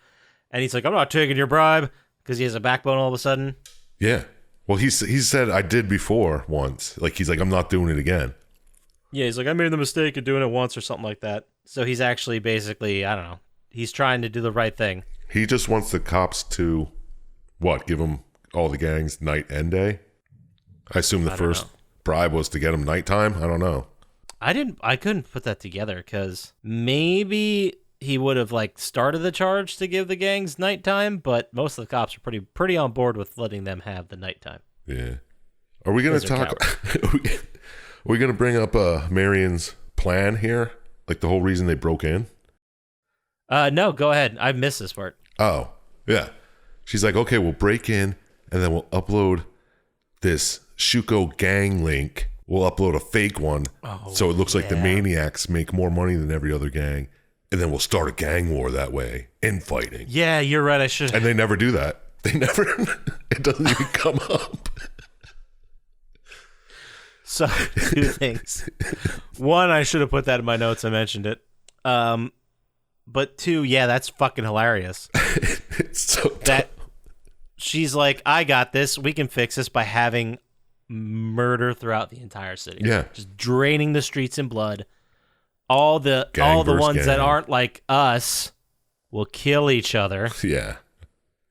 And he's like, I'm not taking your bribe, because he has a backbone all of a sudden. Yeah. Well, he said, I did before once. Like, he's like, I'm not doing it again. Yeah, he's like, I made the mistake of doing it once or something like that. So he's actually basically, I don't know, he's trying to do the right thing. He just wants the cops to, give him all the gangs night and day? I assume the first bribe was to get him nighttime? I don't know. I couldn't put that together, because maybe he would have, started the charge to give the gangs nighttime, but most of the cops are pretty on board with letting them have the nighttime. Yeah. Are we going to talk... Are we going to bring up Marion's plan here? Like the whole reason they broke in? No, go ahead. I missed this part. Oh, yeah. She's like, okay, we'll break in and then we'll upload this Shuko gang link. We'll upload a fake one so it looks like the maniacs make more money than every other gang. And then we'll start a gang war that way, infighting. Yeah, you're right. I should. And they never do that. They never, it doesn't even come up. So, two things. One, I should have put that in my notes. I mentioned it. But two, yeah, that's fucking hilarious. It's so that she's like, I got this. We can fix this by having murder throughout the entire city. Yeah. Just draining the streets in blood. All the ones that aren't like us will kill each other. Yeah.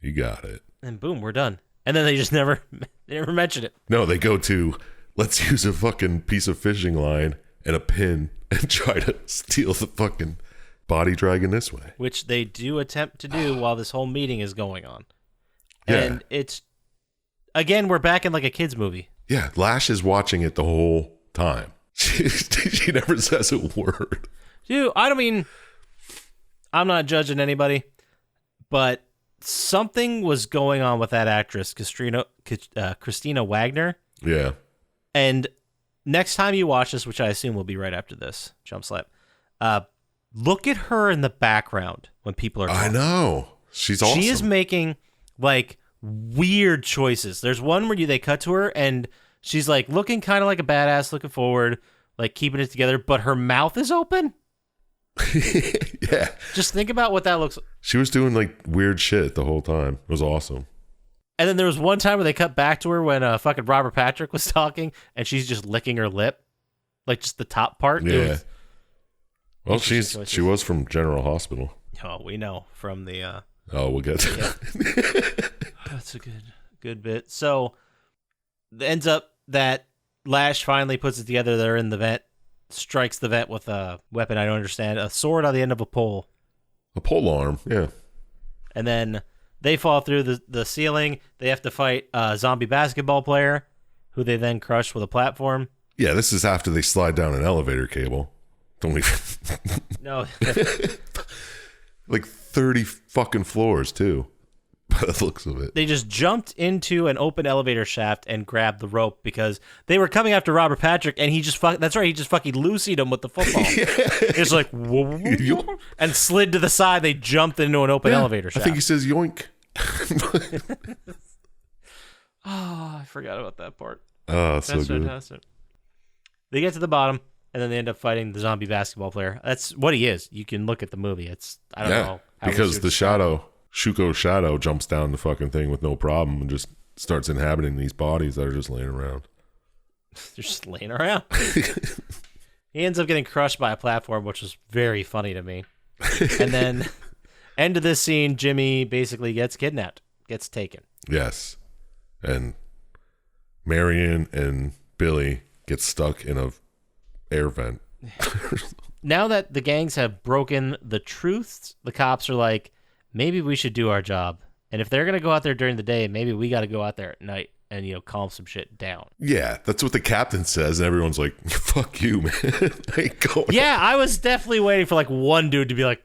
You got it. And boom, we're done. And then they just never mention it. No, they go to, let's use a fucking piece of fishing line and a pin and try to steal the fucking body dragon this way. Which they do attempt to do while this whole meeting is going on. Yeah. And it's, again, we're back in like a kid's movie. Yeah, Lash is watching it the whole time. She never says a word. Dude, I'm not judging anybody, but something was going on with that actress, Christina Wagner. Yeah. And next time you watch this, which I assume will be right after this, Jump Slap, look at her in the background when people are talking. I know. She's awesome. She is making, weird choices. There's one where they cut to her, and she's, looking kind of like a badass, looking forward, keeping it together, but her mouth is open. Yeah. Just think about what that looks like. She was doing, weird shit the whole time. It was awesome. And then there was one time where they cut back to her when fucking Robert Patrick was talking, and she's just licking her lip, just the top part. Yeah. Well, she was from General Hospital. Oh, we know from the. We'll get to that. That's a good bit. So, it ends up that Lash finally puts it together. They're in the vent, strikes the vent with a weapon I don't understand, a sword on the end of a pole, A pole arm, yeah. And then they fall through the ceiling. They have to fight a zombie basketball player, who they then crush with a platform. Yeah, this is after they slide down an elevator cable. Don't we? No. Like 30 fucking floors, too. By the looks of it. They just jumped into an open elevator shaft and grabbed the rope because they were coming after Robert Patrick, and he just fucking Lucy'd him with the football. It's like, whoa, and slid to the side. They jumped into an open elevator shaft. I think he says yoink. Oh, I forgot about that part. Oh, so That's good. fantastic. They get to the bottom, and then they end up fighting the zombie basketball player. That's what he is. You can look at the movie. I don't know. Because the Shuko's shadow jumps down the fucking thing with no problem and just starts inhabiting these bodies that are just laying around. They're just laying around. He ends up getting crushed by a platform, which was very funny to me. And then, end of this scene, Jimmy basically gets kidnapped, gets taken. Yes. And Marion and Billy get stuck in a air vent. Now that the gangs have broken the truths, the cops are like, maybe we should do our job. And if they're going to go out there during the day, maybe we got to go out there at night and, calm some shit down. Yeah, that's what the captain says, and everyone's like, fuck you, man. I ain't going. Yeah, I was definitely waiting for, one dude to be like,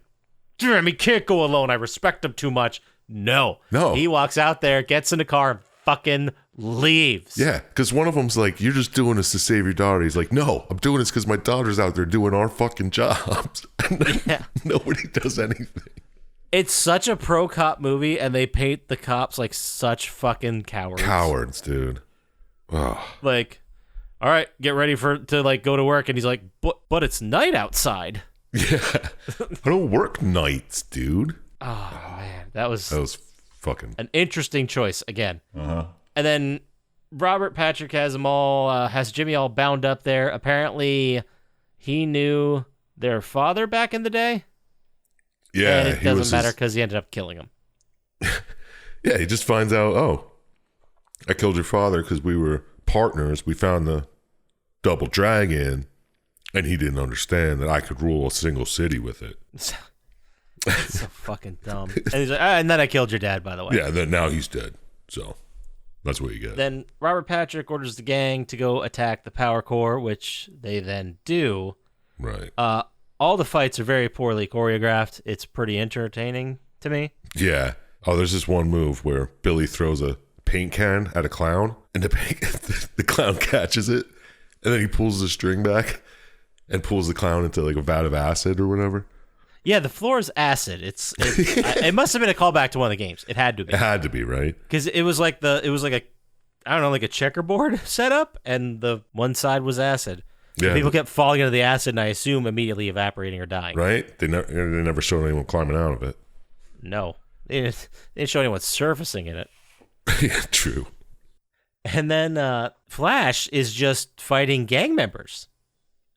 Jeremy can't go alone. I respect him too much. No. He walks out there, gets in the car, and fucking leaves. Yeah, because one of them's like, you're just doing this to save your daughter. He's like, no, I'm doing this because my daughter's out there doing our fucking jobs. And nobody does anything. It's such a pro-cop movie, and they paint the cops like such fucking cowards. Cowards, dude. Oh. Like, all right, get ready to go to work. And he's like, but it's night outside. Yeah. I don't work nights, dude. Oh, man. That was fucking an interesting choice again. Uh-huh. And then Robert Patrick has has Jimmy all bound up there. Apparently, he knew their father back in the day. Yeah. And it doesn't matter because he ended up killing him. Yeah, he just finds out, oh, I killed your father because we were partners. We found the double dragon, and he didn't understand that I could rule a single city with it. It's so fucking dumb. And he's like, and then I killed your dad, by the way. Yeah, then now he's dead. So that's what you get. Then Robert Patrick orders the gang to go attack the power core, which they then do. Right. All the fights are very poorly choreographed. It's pretty entertaining to me. Yeah. Oh, there's this one move where Billy throws a paint can at a clown, and the clown catches it, and then he pulls the string back and pulls the clown into like a vat of acid or whatever. Yeah, the floor is acid. It must have been a callback to one of the games. It had to be. It had to be, right? Because it was like a checkerboard setup, and the one side was acid. Yeah. People kept falling into the acid, and I assume immediately evaporating or dying. Right? They never showed anyone climbing out of it. No. They didn't show anyone surfacing in it. Yeah, true. And then Flash is just fighting gang members.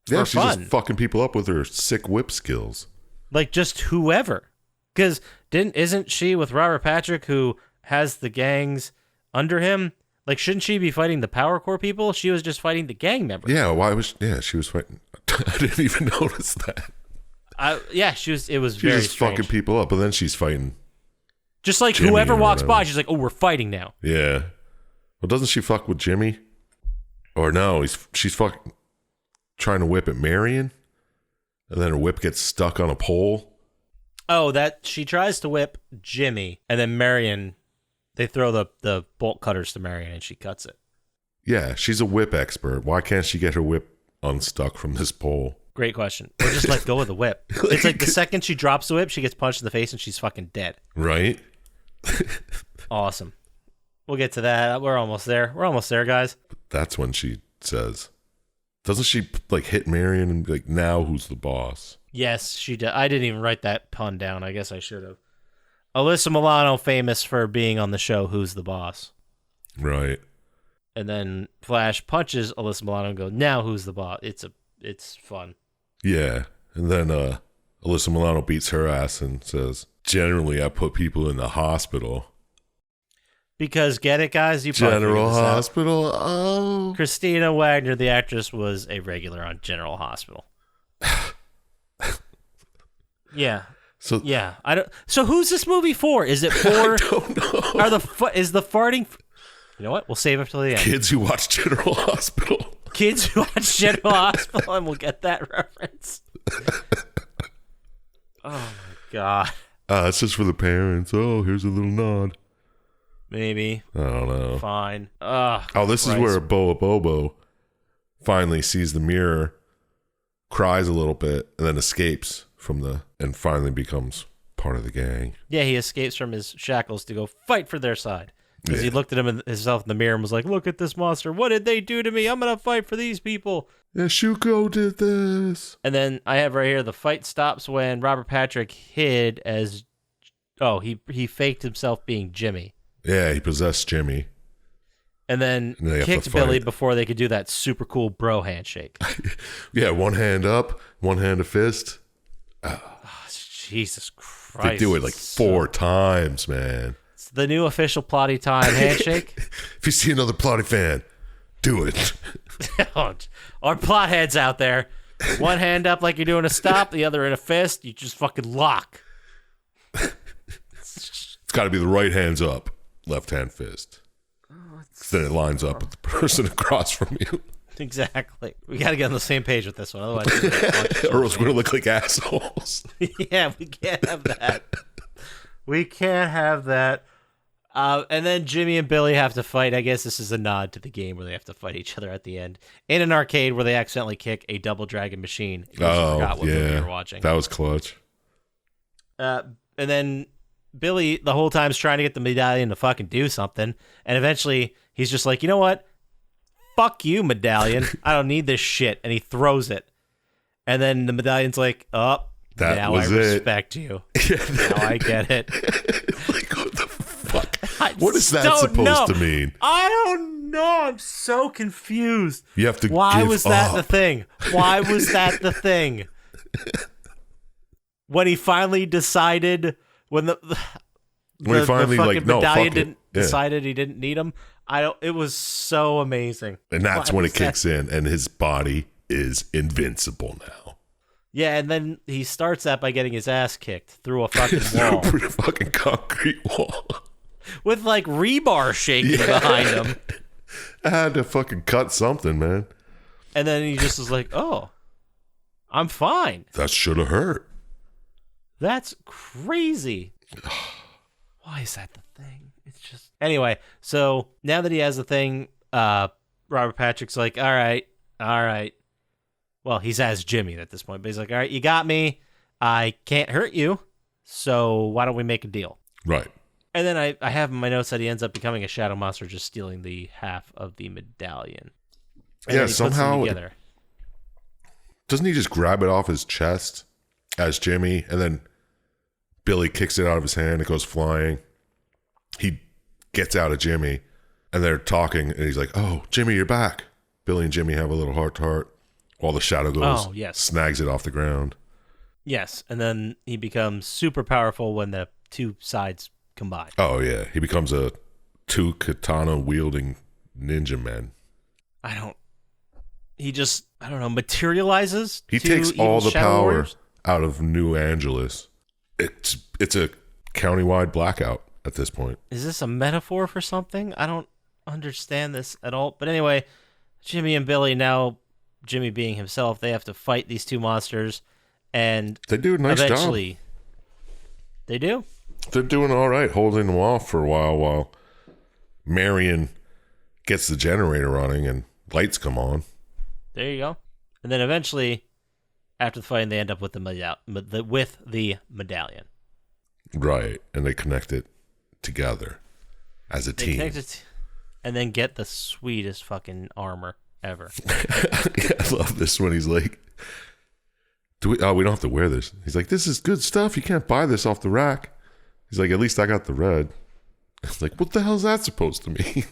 Yeah, for she's fun. just fucking people up with her sick whip skills. Like, just whoever. Because isn't she with Robert Patrick, who has the gangs under him? Like, shouldn't she be fighting the power core people? She was just fighting the gang members. Yeah, she was fighting. I didn't even notice that. She was. It was She's very just strange. fucking people up, but then she's fighting. Just like Jimmy whoever or walks by, whatever. she's like, "Oh, we're fighting now." Yeah. Well, doesn't she fuck with Jimmy? Or no, she's fucking trying to whip at Marion, and then her whip gets stuck on a pole. Oh, that she tries to whip Jimmy, and then Marion. They throw the bolt cutters to Marion, and she cuts it. Yeah, she's a whip expert. Why can't she get her whip unstuck from this pole? Great question. Or just let go of the whip. It's like the second she drops the whip, she gets punched in the face, and she's fucking dead. Right? Awesome. We'll get to that. We're almost there. We're almost there, guys. That's when she says, doesn't she like hit Marion and be like, now who's the boss? Yes, she did. I didn't even write that pun down. I guess I should have. Alyssa Milano, famous for being on the show Who's the Boss. Right. And then Flash punches Alyssa Milano and goes, now who's the boss? It's fun. Yeah. And then Alyssa Milano beats her ass and says, generally I put people in the hospital. Because, get it, guys? You probably General figured this out. Hospital? Oh. Christina Wagner, the actress, was a regular on General Hospital. Yeah. So Yeah, I don't. So who's this movie for? Is it for? I don't know. Is the farting? You know what? We'll save it till the end. Kids who watch General Hospital. Kids who watch General Hospital, and we'll get that reference. Oh my god. It's just for the parents. Oh, here's a little nod. Maybe. I don't know. Fine. This is where Boa Bobo finally sees the mirror, cries a little bit, and then escapes and finally becomes part of the gang. Yeah, he escapes from his shackles to go fight for their side. Because he looked at himself in the mirror and was like, look at this monster. What did they do to me? I'm going to fight for these people. Yeah, Shuko did this. And then I have right here, the fight stops when Robert Patrick hid as... Oh, he faked himself being Jimmy. Yeah, he possessed Jimmy. And then they have kicked to Billy fight. before they could do that super cool bro handshake. Yeah, one hand up, one hand a fist. Jesus Christ. They do it like 4 times, man. It's the new official Plotty Time handshake. If you see another Plotty fan, do it. Our plot heads out there. One hand up like you're doing a stop, the other in a fist. You just fucking lock. It's got to be the right hand's up, left hand fist. Then it lines up with the person across from you. Exactly. We got to get on the same page with this one. Otherwise, Or else we're going to look like assholes. yeah, we can't have that. We can't have that. And then Jimmy and Billy have to fight. I guess this is a nod to the game where they have to fight each other at the end. In an arcade where they accidentally kick a Double Dragon machine. Forgot what movie you were watching. That was clutch. And then Billy, the whole time, is trying to get the medallion to fucking do something. And eventually, he's just like, you know what? Fuck you, medallion. I don't need this shit. And he throws it. And then the medallion's like, oh, That now was I it. respect you. Now I get it. Like, what the fuck? I What is that don't supposed know. to mean? I don't know. I'm so confused. You have to Why give was that up. the thing? Why was that the thing? When he finally decided, when he finally, fucking like, no, medallion fuck it. didn't Yeah. decided he didn't need him. It was so amazing. And that's Why when was it kicks in, and his body is invincible now. Yeah, and then he starts that by getting his ass kicked through a fucking wall Through the fucking concrete wall. with like rebar shaking behind him. I had to fucking cut something, man. And then he just was like, "Oh, I'm fine." That should have hurt. That's crazy. Why is that the thing? It's just... Anyway, so now that he has the thing, Robert Patrick's like, all right. Well, he's as Jimmy at this point, but he's like, all right, you got me. I can't hurt you, so why don't we make a deal? Right. And then I have in my notes that he ends up becoming a shadow monster, just stealing the half of the medallion. And Yeah, then he puts them somehow... together. Doesn't he just grab it off his chest as Jimmy, and then Billy kicks it out of his hand, it goes flying. He gets out of Jimmy, and they're talking, and he's like, oh, Jimmy, you're back. Billy and Jimmy have a little heart-to-heart while the shadow goes, Oh, yes. snags it off the ground. Yes, and then he becomes super powerful when the two sides combine. Oh, yeah. He becomes a 2 katana-wielding ninja man. He just, I don't know, materializes. He two takes evil all the shadow power warriors. out of New Angeles. It's a countywide blackout at this point. Is this a metaphor for something? I don't understand this at all. But anyway, Jimmy and Billy, now Jimmy being himself, they have to fight these two monsters. And They do a nice eventually, job. They do? They're doing all right, holding them off for a while Marion gets the generator running and lights come on. There you go. And then eventually, after the fighting, they end up with the medallion. Right, and they connect it together as a They team. connect it and then get the sweetest fucking armor ever. I love this when he's like, we don't have to wear this. He's like, this is good stuff. You can't buy this off the rack. He's like, at least I got the red. It's like, what the hell is that supposed to mean?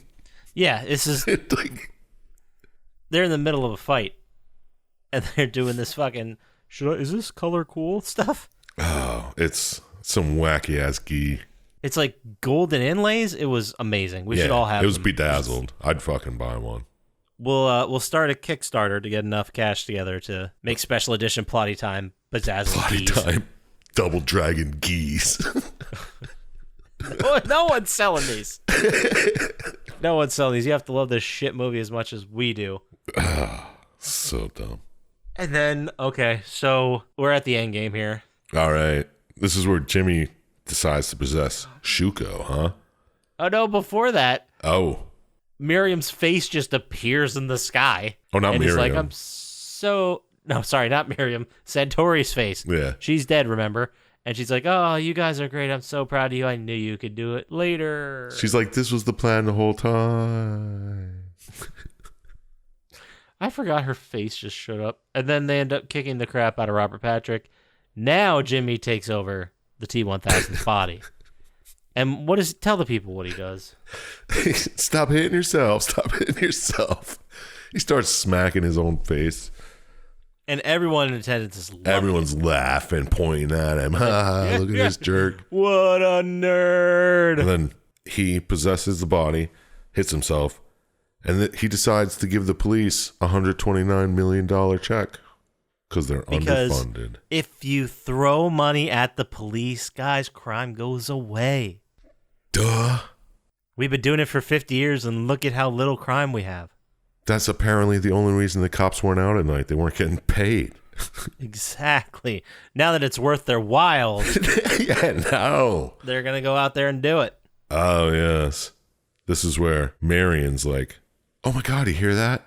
Yeah, this is... Like, They're in the middle of a fight, and they're doing this fucking, is this color cool stuff? oh, it's some wacky ass gi. It's like golden inlays. It was amazing. We should all have it was them. bedazzled. I'd fucking buy one. We'll start a Kickstarter to get enough cash together to make special edition Plotty Time bedazzled Plotty keys. time. Double Dragon geese. No one's selling these. No one's selling these. You have to love this shit movie as much as we do. So dumb. And then, okay, so we're at the end game here. All right. This is where Jimmy decides to possess Shuko, huh? Oh, no, before that, Oh. Miriam's face just appears in the sky. Oh, not and Miriam. he's like, I'm so... No, sorry, not Miriam. Centauri's face. Yeah. She's dead, remember? And she's like, oh, you guys are great. I'm so proud of you. I knew you could do it later. She's like, this was the plan the whole time. I forgot her face just showed up. And then they end up kicking the crap out of Robert Patrick. Now Jimmy takes over the T-1000's body. And tell the people what he does. Stop hitting yourself. Stop hitting yourself. He starts smacking his own face. And everyone in attendance is loving Everyone's laughing, pointing at him. Ha, look at this jerk. What a nerd. And then he possesses the body, hits himself, and he decides to give the police a $129 million check because they're underfunded. If you throw money at the police, guys, crime goes away. Duh. We've been doing it for 50 years, and look at how little crime we have. That's apparently the only reason the cops weren't out at night. They weren't getting paid. Exactly. Now that it's worth their while, Yeah, no. they're going to go out there and do it. Oh, yes. This is where Marion's like, oh my God, you hear that?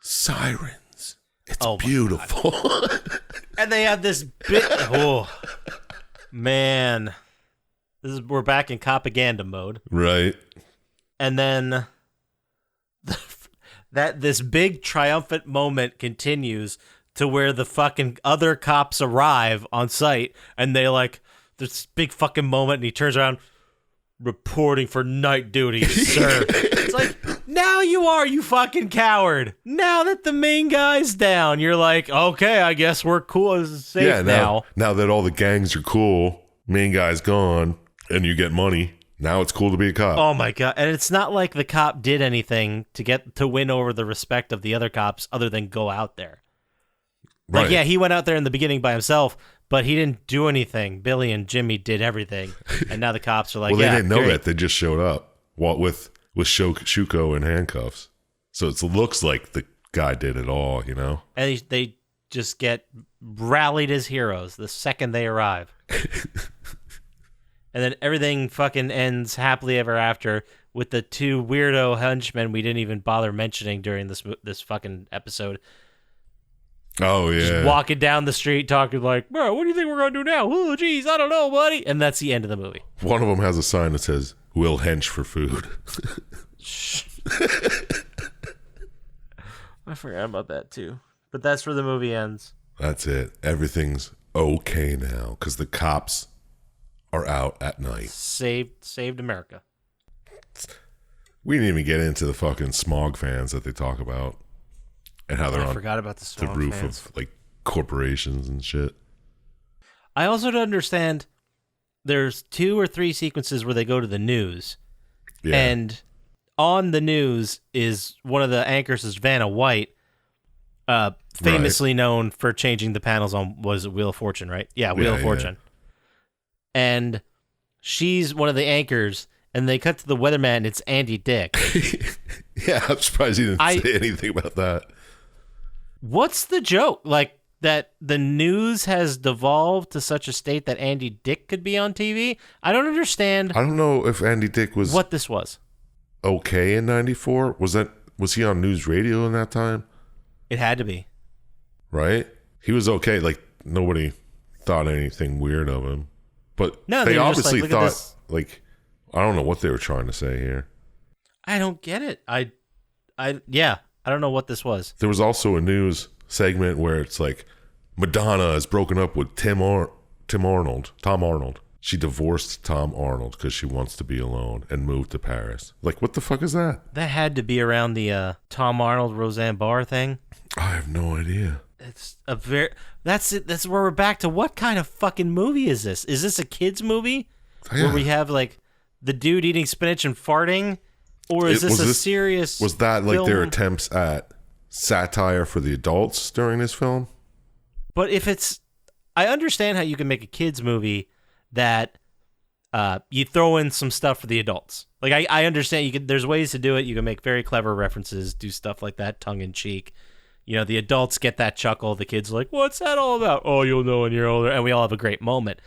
Sirens. It's Oh my beautiful. And they have this bit. Oh, man. We're back in propaganda mode. Right. And then this big triumphant moment continues to where the fucking other cops arrive on site, and they like this big fucking moment, and he turns around, reporting for night duty, sir. It's like, now you are, you fucking coward. Now that the main guy's down, you're like, okay, I guess we're cool, it's safe now. Now that all the gangs are cool, main guy's gone, and you get money. Now it's cool to be a cop. Oh my God. And it's not like the cop did anything to win over the respect of the other cops other than go out there. Like, Right. yeah, he went out there in the beginning by himself, but he didn't do anything. Billy and Jimmy did everything. And now the cops are like, Well, they yeah, didn't know great. that. They just showed up with Shuko in handcuffs. So it looks like the guy did it all, you know? And they just get rallied as heroes the second they arrive. And then everything fucking ends happily ever after with the two weirdo henchmen we didn't even bother mentioning during this fucking episode. Oh, yeah. Just walking down the street talking like, bro, what do you think we're going to do now? Oh, geez, I don't know, buddy. And that's the end of the movie. One of them has a sign that says, "We'll hench for food." I forgot about that too. But that's where the movie ends. That's it. Everything's okay now because the cops are out at night. Saved America. We didn't even get into the fucking smog fans that they talk about and how they're I on forgot about the the smog roof fans. of like corporations and shit. I also don't understand. There's 2 or 3 sequences where they go to the news, Yeah. and on the news is one of the anchors is Vanna White, famously known for changing the panels on Wheel of Fortune, right? Yeah, Wheel of Yeah, Fortune. And she's one of the anchors, and they cut to the weatherman, and it's Andy Dick. Yeah, I'm surprised he didn't say anything about that. What's the joke? Like, that the news has devolved to such a state that Andy Dick could be on TV? I don't understand I don't know if Andy Dick was what this was. okay in '94. Was he on news radio in that time? It had to be. Right? He was okay. Like nobody thought anything weird of him. But No, they they were just obviously like, "Look at thought this." like I don't know what they were trying to say here. I don't get it. I don't know what this was. There was also a news segment where it's like Madonna has broken up with Tom Arnold. She divorced Tom Arnold because she wants to be alone and moved to Paris. Like, what the fuck is that? That had to be around the Tom Arnold Roseanne Barr thing. I have no idea. It's a that's it. That's where we're back to what kind of fucking movie is this? Is this a kids movie Yeah. where we have like the dude eating spinach and farting, or is this a serious? Was that like their film? attempts at satire for the adults during this film? But if it's I understand how you can make a kids movie that you throw in some stuff for the adults. Like I understand there's ways to do it. You can make very clever references, do stuff like that, tongue in cheek. You know, the adults get that chuckle. The kids are like, "What's that all about?" "Oh, you'll know when you're older," and we all have a great moment.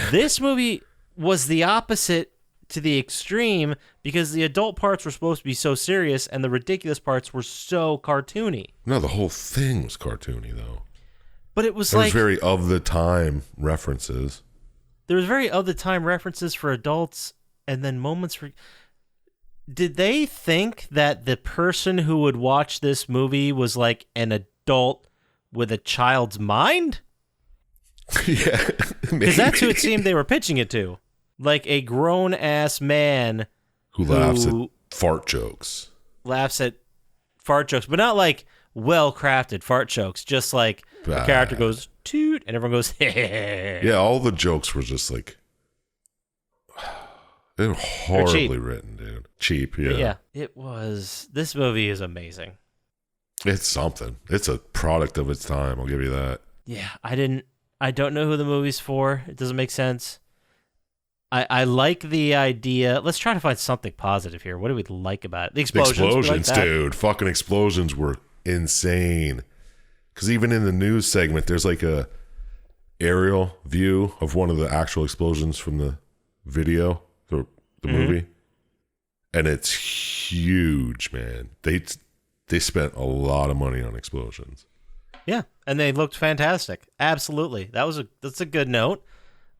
This movie was the opposite to the extreme because the adult parts were supposed to be so serious, and the ridiculous parts were so cartoony. No, the whole thing was cartoony though. But it was There like was very of the time references. There was very of the time references for adults and then moments for... Did they think that the person who would watch this movie was like an adult with a child's mind? Yeah. Because that's who it seemed they were pitching it to. Like a grown-ass man who laughs at fart jokes. Laughs at fart jokes, but not like well-crafted fart jokes. Just like a character goes, toot, and everyone goes, hey. Yeah, all the jokes were just like... They were horribly written, dude. Cheap, yeah. But yeah, it was... This movie is amazing. It's something. It's a product of its time, I'll give you that. Yeah, I don't know who the movie's for. It doesn't make sense. I like the idea. Let's try to find something positive here. What do we like about it? The explosions. Explosions, dude. Fucking explosions were insane. Because even in the news segment, there's like a aerial view of one of the actual explosions from the video, the movie. And it's huge, man. They spent a lot of money on explosions. Yeah, and they looked fantastic. Absolutely. That's a good note.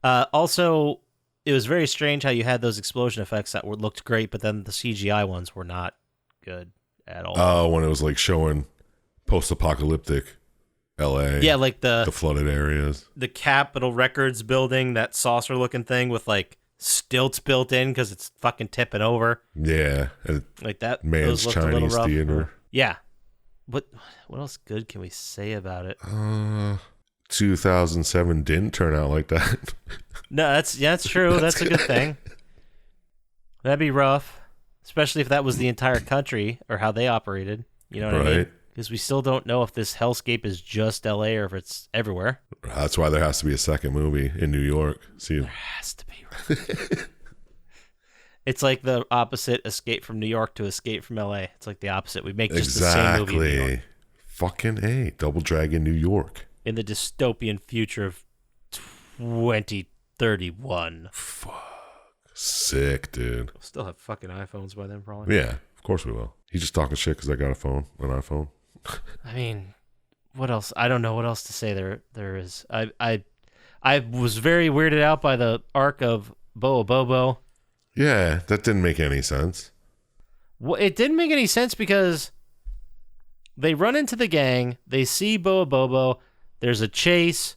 Also, it was very strange how you had those explosion effects that looked great, but then the CGI ones were not good at all. Oh, when it was like showing post-apocalyptic LA. Yeah, like the flooded areas. The Capitol Records building, that saucer-looking thing with like stilts built in because it's fucking tipping over. Yeah. Like that. Man's those looked a little Chinese rough. theater. Yeah. What else good can we say about it? 2007 didn't turn out like that. No, that's true. That's a good thing. That'd be rough, especially if that was the entire country or how they operated. You know what I mean? Because we still don't know if this hellscape is just LA or if it's everywhere. That's why there has to be a second movie in New York. See, there has to be. It's like the opposite, Escape from New York to Escape from LA. It's like the opposite. We make just the same movie in New York. Fucking A. Double Dragon New York. In the dystopian future of 2031. Fuck. Sick, dude. We'll still have fucking iPhones by then, probably. Yeah, of course we will. He's just talking shit because I got an iPhone. I mean, what else? I don't know what else to say there is. I was very weirded out by the arc of Bobo. Yeah, that didn't make any sense. Well, it didn't make any sense because they run into the gang, they see Bobo, there's a chase,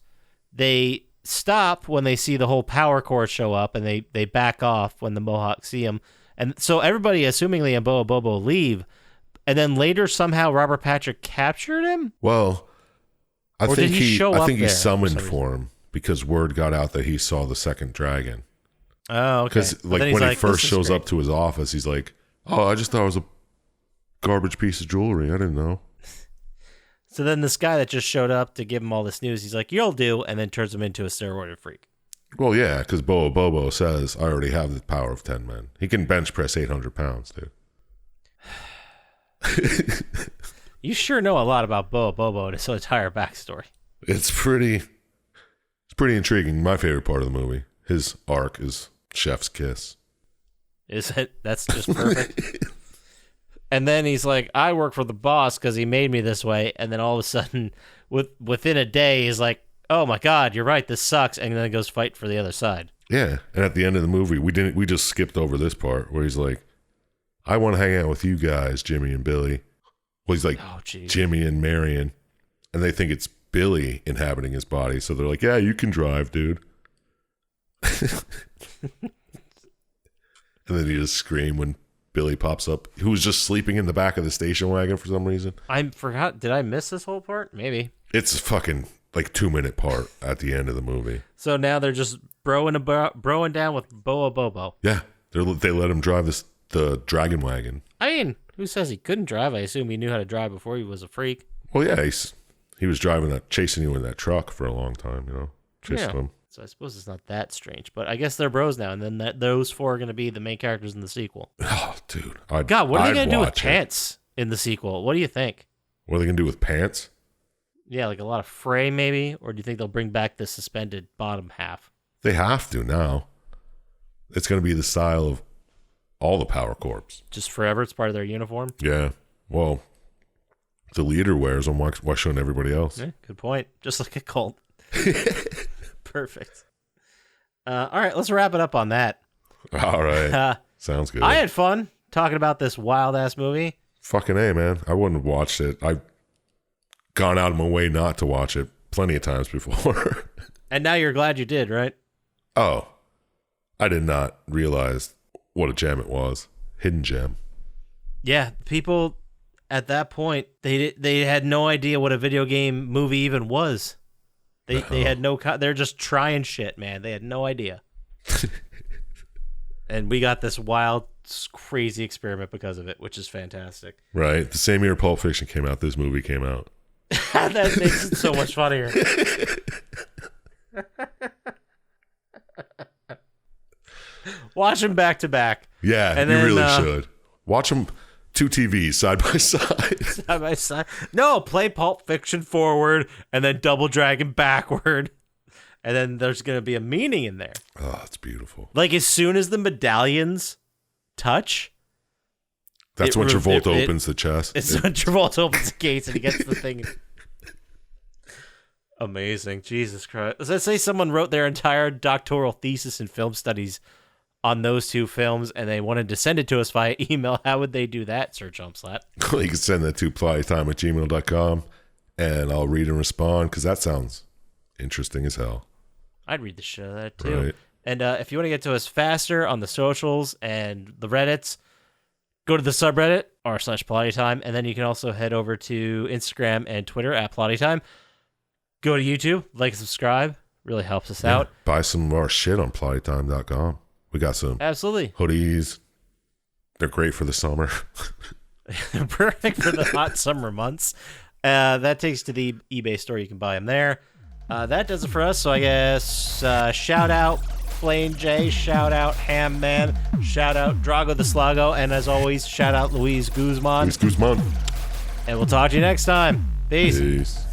they stop when they see the whole power core show up, and they back off when the Mohawks see them. And so everybody, assumingly, and Bobo leave, and then later somehow Robert Patrick captured him? Well, I think he summoned for for him because word got out that he saw the second dragon. Oh, okay. Because like when he first shows up to his office, he's like, "Oh, I just thought it was a garbage piece of jewelry. I didn't know." So then this guy that just showed up to give him all this news, he's like, "You'll do," and then turns him into a steroided freak. Well, yeah, because Bobo says, "I already have the power of 10 men. He can bench press 800 pounds, dude." You sure know a lot about Bobo and his entire backstory. It's pretty intriguing. My favorite part of the movie, his arc, is Chef's kiss. Is it? That's just perfect. And then he's like, "I work for the boss because he made me this way." And then all of a sudden, within a day, he's like, "Oh my God, you're right. This sucks." And then goes fight for the other side. Yeah, and at the end of the movie, we just skipped over this part where he's like, "I want to hang out with you guys, Jimmy and Billy." Well, he's like, Jimmy and Marion, and they think it's Billy inhabiting his body, so they're like, "Yeah, you can drive, dude." And then he just scream when Billy pops up, who was just sleeping in the back of the station wagon for some reason. I forgot. Did I miss this whole part? Maybe. It's a fucking like 2-minute part at the end of the movie. So now they're just broing down with Bobo. Yeah, they let him drive the dragon wagon. I mean, who says he couldn't drive? I assume he knew how to drive before he was a freak. Well, yeah, he was chasing you in that truck for a long time, you know. chasing Yeah. them. So I suppose it's not that strange, but I guess they're bros now, and then those four are going to be the main characters in the sequel. Oh, dude. God, what are they going to do with watch it. pants in the sequel? What do you think? What are they going to do with pants? Yeah, like a lot of fray maybe? Or do you think they'll bring back the suspended bottom half? They have to now. It's going to be the style of all the Power Corps. Just forever? It's part of their uniform? Yeah. Well, the leader wears them. Why shouldn't everybody else? Yeah, good point. Just like a cult. Perfect. All right, let's wrap it up on that. All right. Sounds good. I had fun talking about this wild-ass movie. Fucking A, man. I wouldn't have watched it. I've gone out of my way not to watch it plenty of times before. And now you're glad you did, right? Oh. I did not realize what a gem it was. Hidden gem. Yeah, people at that point, they had no idea what a video game movie even was. They had no... They're just trying shit, man. They had no idea. And we got this wild, crazy experiment because of it, which is fantastic. Right. The same year Pulp Fiction came out, this movie came out. That makes it so much funnier. Watch them back to back. Yeah, And you then, really should. Watch them 2 TVs side by side. Side by side. No, play Pulp Fiction forward and then Double Dragon backward. And then there's going to be a meaning in there. Oh, that's beautiful. Like as soon as the medallions touch, That's when Travolta opens the chest. it's when Travolta opens the gates and he gets the thing. Amazing. Jesus Christ. Let's say someone wrote their entire doctoral thesis in film studies on those 2 films and they wanted to send it to us via email. How would they do that, Sir Jumpslap? You can send that to plottytime@gmail.com and I'll read and respond because that sounds interesting as hell. I'd read the shit out of that too. Right. And if you want to get to us faster on the socials and the Reddits, go to the subreddit r/plottytime, and then you can also head over to Instagram and Twitter at plottytime. Go to YouTube, like, subscribe. Really helps us out. Buy some of our shit on plottytime.com. We got some Absolutely. hoodies. They're great for the summer. Perfect for the hot summer months. That takes to the eBay store. You can buy them there. That does it for us. So I guess shout out Flame J, shout out Ham Man, shout out Drago the Slago, and as always, shout out Luis Guzman. Luis Guzman. And we'll talk to you next time. Peace. Peace.